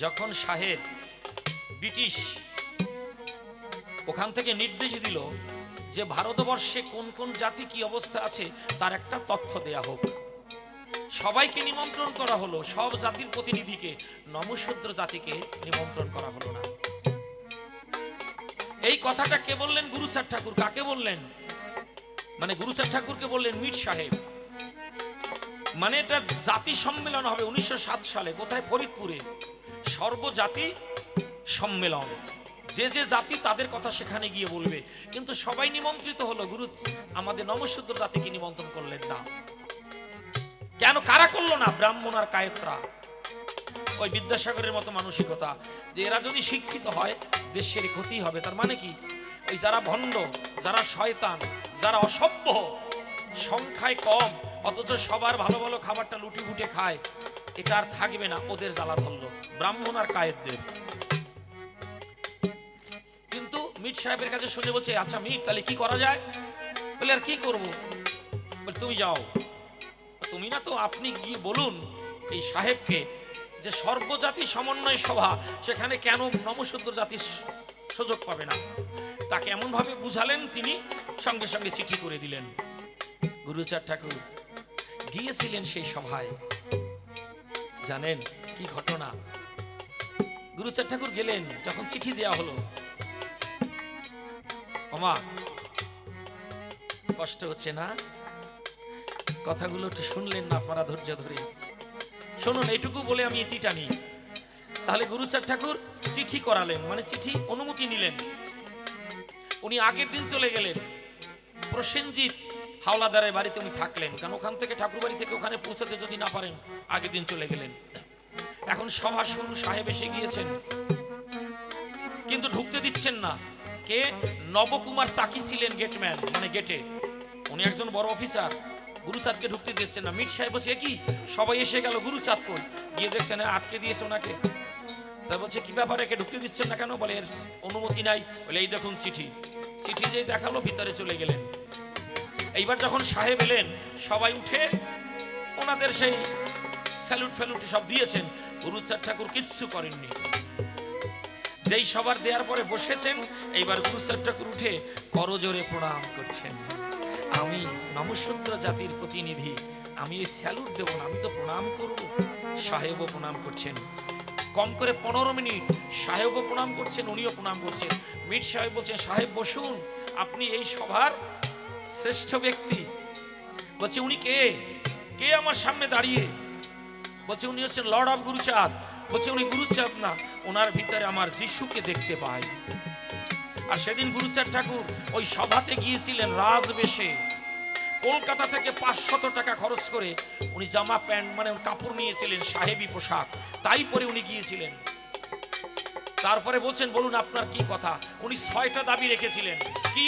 যখন সাহেব ব্রিটিশ ওখান থেকে নির্দেশ দিল যে ভারতবর্ষে কোন কোন জাতি কি অবস্থা আছে তার একটা তথ্য দেয়া হোক, সবাইকে নিমন্ত্রণ করা হলো, সব জাতির প্রতিনিধিকে, নমশূদ্র জাতিকে নিমন্ত্রণ করা হলো না। এই কথাটা কে বললেন? গুরুচাঁদ ঠাকুর। কাকে বললেন? মানে গুরুচাঁদ ঠাকুরকে বললেন মিট সাহেব। মানে এটা জাতি সম্মেলন হবে 1907 সালে। কোথায়? ফরিদপুরে সর্বজাতি সম্মেলন। যে যে জাতি তাদের কথা সেখানে গিয়ে বলবে, কিন্তু সবাই নিমন্ত্রিত হলো, গুরু আমাদের নমশূদ্র জাতিকে নিমন্ত্রণ করলেন না। কেন? কারা করলো না? ব্রাহ্মণ আর কায়েতরা। ওই বিদ্যাসাগরের মতো মানসিকতা যে এরা যদি শিক্ষিত হয় দেশের ক্ষতি হবে। তার মানে কি? এই যারা ভণ্ড, যারা শয়তান, যারা অসভ্য, সংখ্যায় কম অথচ সবার ভালো ভালো খাবারটা লুটি ফুটে খায়, এটা আর থাকবে না, ওদের জ্বালা ধরলো, ব্রাহ্মণ আর কায়েতদের। কিন্তু মিট সাহেবের কাছে শুনে বলছে, আচ্ছা মিট, তাহলে কি করা যায়? বলে আর কি করবো? বলে তুমি যাও। তুমি না তো, আপনি গিয়ে বলুন এই সাহেবকে যে সর্বজাতি সমন্বয় সভা, সেখানে কেন নমশূদ্র জাতির সুযোগ পাবে না। তাকে এমন ভাবে বুঝালেন, তিনি সঙ্গে সঙ্গে চিঠি করে দিলেন। গুরুচাঁদ ঠাকুর গিয়েছিলেন সেই সভায়। জানেন কি ঘটনা? গুরুচাঁদ ঠাকুর গেলেন, যখন চিঠি দেয়া হলো, ওমা কষ্ট হচ্ছে না? কথাগুলো একটু শুনলেন না আপনারা? ধৈর্য ধরে শুনুন, এইটুকু বলে আমি ইতি টানি। তাহলে গুরুচাঁদ ঠাকুর চিঠি করালেন, মানে চিঠি অনুমতি নিলেন। উনি আগের দিন চলে গেলেন প্রসেনজিৎ হাওলাদারের বাড়িতে, উনি থাকলেন, কারণ ওখান থেকে ঠাকুর বাড়ি থেকে ওখানে পৌঁছাতে যদি না পারেন, আগের দিন চলে গেলেন। এখন সভা শুরু, সাহেব এসে গিয়েছেন, কিন্তু ঢুকতে দিচ্ছেন না। কে? নবকুমার চাকি ছিলেন গেটম্যান, মানে গেটে, উনি একজন বড় অফিসার। গুরুচাঁদকে ঢুকতে দিচ্ছেন না। মিট সাহেব বলছে, কি সবাই এসে গেল, গুরুচাঁদ কই? গিয়ে দেখছেন আটকে দিয়েছে ওনাকে। তা বলছে, কি ব্যাপার, একে ঢুকতে দিচ্ছেন না কেন? বলে এর অনুমতি নাই। বলে এই দেখুন চিঠি। চিঠি যেই দেখালো, ভিতরে চলে গেলেন। এইবার যখন সাহেব এলেন, সবাই উঠে ওনাদের সেই স্যালুট ফ্যালুট সব দিয়েছেন। গুরুচাঁদ ঠাকুর কিচ্ছু করেননি। যেই সবার দেওয়ার পরে বসেছেন, এইবার গুরুচাঁদ ঠাকুর উঠে করজোরে প্রণাম করছেন। আমি নমশূদ্র জাতির প্রতিনিধি, আমি এই স্যালুট দেব না, আমি তো প্রণাম করব। সাহেবও প্রণাম করছেন। কম করে 15 মিনিট সাহেবও প্রণাম করছেন, উনিও প্রণাম করছেন। মিট সাহেব বলছেন, সাহেব বসুন, আপনি এই সভার শ্রেষ্ঠ ব্যক্তি। বলছে, উনি কে? কে আমার সামনে দাঁড়িয়ে? বলছে, উনি হচ্ছেন লর্ড অফ গুরুচাঁদ। বলছে, উনি গুরুচাঁদ না, ওনার ভিতরে আমার যিশুকে দেখতে পাই। আর সেদিন গুরুচাঁদ ঠাকুর ওই সভাতে গিয়েছিলেন রাজবেশে। কলকাতা থেকে 500 টাকা খরচ করে উনি জামা প্যান্ট, মানে কাপড় নিয়েছিলেন, সাহেবী পোশাক, তাই পরে উনি গিয়েছিলেন। তারপরে বলছেন, বলুন আপনার কি কথা? উনি 6টা দাবি রেখেছিলেন। কি?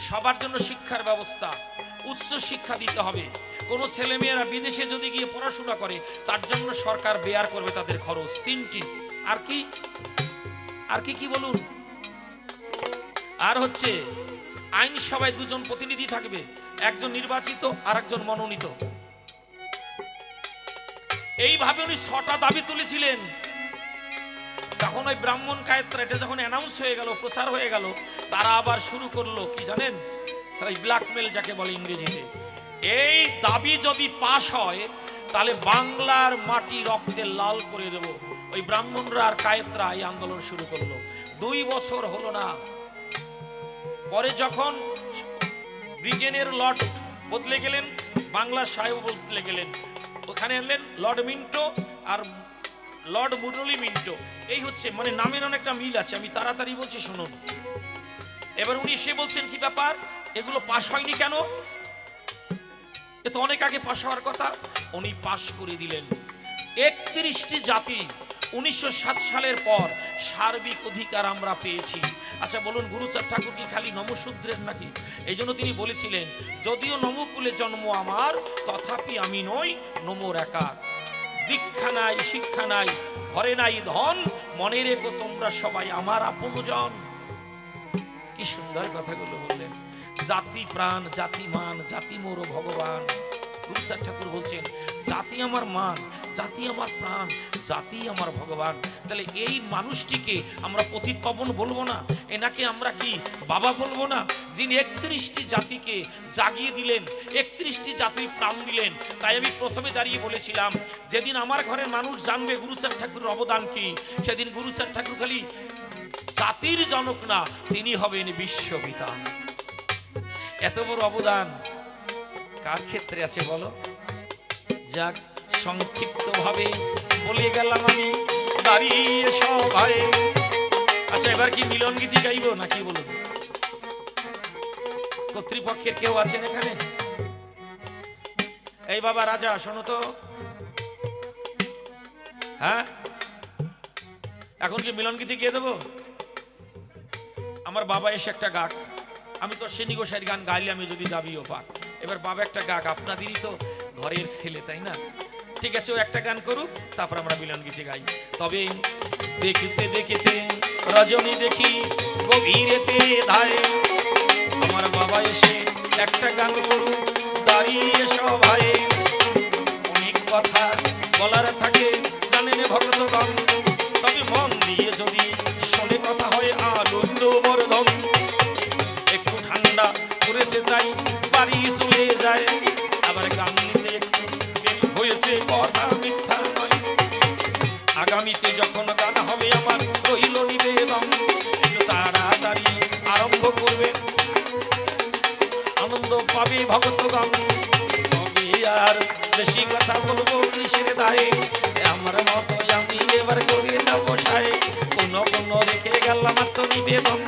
সবার জন্য শিক্ষার ব্যবস্থা, উচ্চ শিক্ষা দিতে হবে। কোনো ছেলেমেয়েরা বিদেশে যদি গিয়ে পড়াশোনা করে, তার জন্য সরকার বেয়ার করবে তাদের খরচ। 3টি। আর কি? আর কি কি বলুন? আর হচ্ছে আইনসভায় 2জন প্রতিনিধি থাকবে, একজন নির্বাচিত আর একজন মনোনীত। এইভাবে উনি 6টা দাবি তুলেছিলেন। তখন ওই ব্রাহ্মণ কায়েতরা, এটা যখন অ্যানাউন্স হয়ে গেল, প্রচার হয়ে গেল, তারা আবার শুরু করলো কি জানেন? ওই ব্ল্যাকমেল যাকে বলে ইংরেজিতে। এই দাবি যদি পাশ হয়, তাহলে বাংলার মাটি রক্তে লাল করে দেব। ওই ব্রাহ্মণরা আর কায়েতরা এই আন্দোলন শুরু করলো। 2 বছর হলো না। পরে যখন ব্রিটেনের লর্ড বদলে গেলেন, বাংলার সাহেব বদলে গেলেন, ওখানে এলেন লর্ড মিন্টো আর লর্ড মুরলি মিন্টো। এই হচ্ছে, মানে নামের অনেকটা মিল আছে, আমি তাড়াতাড়ি বলছি শুনুন। এবার উনি এসে বলছেন, কি ব্যাপার, এগুলো পাশ হয়নি কেন? এ তো অনেক আগে পাশ হওয়ার কথা। উনি পাশ করে দিলেন। 31টি জাতি 1907 সালের পর সার্বিক অধিকার আমরা পেয়েছি। আচ্ছা বলুন, গুরুচাঁদ ঠাকুর কি খালি নমশূদ্রের নাকি? এই জন্য তিনি বলেছিলেন, যদিও নমকুলে জন্ম আমার, তথাপি আমি নই নমর একা। দীক্ষা নাই, শিক্ষা নাই, ঘরে নাই ধন, মনে রেখো তোমরা সবাই আমার আপনজন। কি সুন্দর কথাগুলো বললেন। জাতি প্রাণ, জাতি মান, জাতি মোর ভগবান। গুরুচাঁদ ঠাকুর বলছেন, জাতি আমার মান, জাতি আমার প্রাণ, জাতি আমার ভগবান। তাহলে এই মানুষটিকে আমরা পতিত পাবন বলবো না? এনাকে আমরা কি বাবা বলবো না? যিনি 31টি জাতিকে জাগিয়ে দিলেন, 31টি জাতির প্রাণ দিলেন। তাই আমি প্রথমে দাঁড়িয়ে বলেছিলাম, যেদিন আমার ঘরের মানুষ জানবে গুরুচাঁদ ঠাকুরের অবদান কি, সেদিন গুরুচাঁদ ঠাকুর খালি জাতির জনক না, তিনি হবেন বিশ্বপিতা। এত বড় অবদান কার ক্ষেত্রে আছে বলো? যাক, সংক্ষিপ্ত ভাবে বলে গেলাম আমি দাঁড়িয়ে সবাই। আচ্ছা, এবার কি মিলন গীতি গাইব নাকি বলুন? কর্তৃপক্ষের কেউ আছেন এখানে? এই বাবা রাজা, শোনো তো। হ্যাঁ, এখন কি মিলন গীতি গিয়ে দেবো? আমার বাবা এসে একটা গাক, আমি তো সেনি গোসাইয়ের গান গাইলে আমি যদি যাবিও পাক, এবার বাবা একটা গাক, আপনাদেরই তো ঘরের ছেলে তাই না? ঠিক আছে, ও একটা গান করুক, তারপর আমরা মিলন গীতি গাই। তবে দেখিতে দেখিতে রজনী দেখি গভীরেতে ধায়, আমার বাবা এসে একটা গান করুক দাঁড়িয়ে সভায়। অনেক কথা বলার থাকে জানেন ভক্তগণ, তবে মন দিয়ে যদি শোনে কথা হয় আনন্দ বর্ধন। একটু ঠান্ডা পড়েছে তাই বাড়ি চলে যায়, আবার গান নিতে একটু দেরি হয়েছে কথা মিথ্যা নয়। আগামীতে যখন গান হবে আমার রইল নিবেদন, একটু তাড়াতাড়ি আরম্ভ করবেন, আনন্দ পাবে ভক্তগণ। তবে আর বেশি কথা বলবো কিসের দায়ে, আমার মতো আমি এবার করে যাবো সায়। কোন রেখে গেলাম আত্মনিবেদন,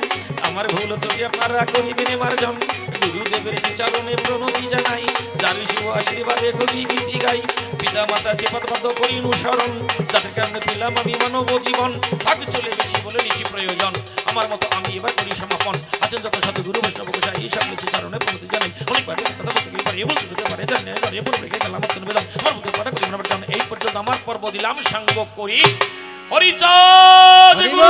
আমার ভুল তুমি আপনারা করিবেন মার্জন। গুরুদেবের চরণে প্রণতি জানাই, যার শিব আশীর্বাদে কবি গীতি গাই। পিতা মাতা চেপাতবদ্ধ করি অনুসরণ, যাদের কারণে পেলাম আমি মানব জীবন। ভাগ চলে বেশি বলে নিশি প্রয়োজন, আমার মতো আমি এবার করি সমাপন। আছেন যত সাধু গুরু বৈষ্ণব গোসাই, এই সব নিচে চরণে প্রণতি জানাই। অনেক কথা বলতে গিয়ে পারে বলতে পারে জানে রেখে গেলাম আত্মনিবেদন। আমার মধ্যে কথা করি এই পর্যন্ত আমার পর্ব দিলাম সাঙ্গ করি। হরিচাঁদ গুরু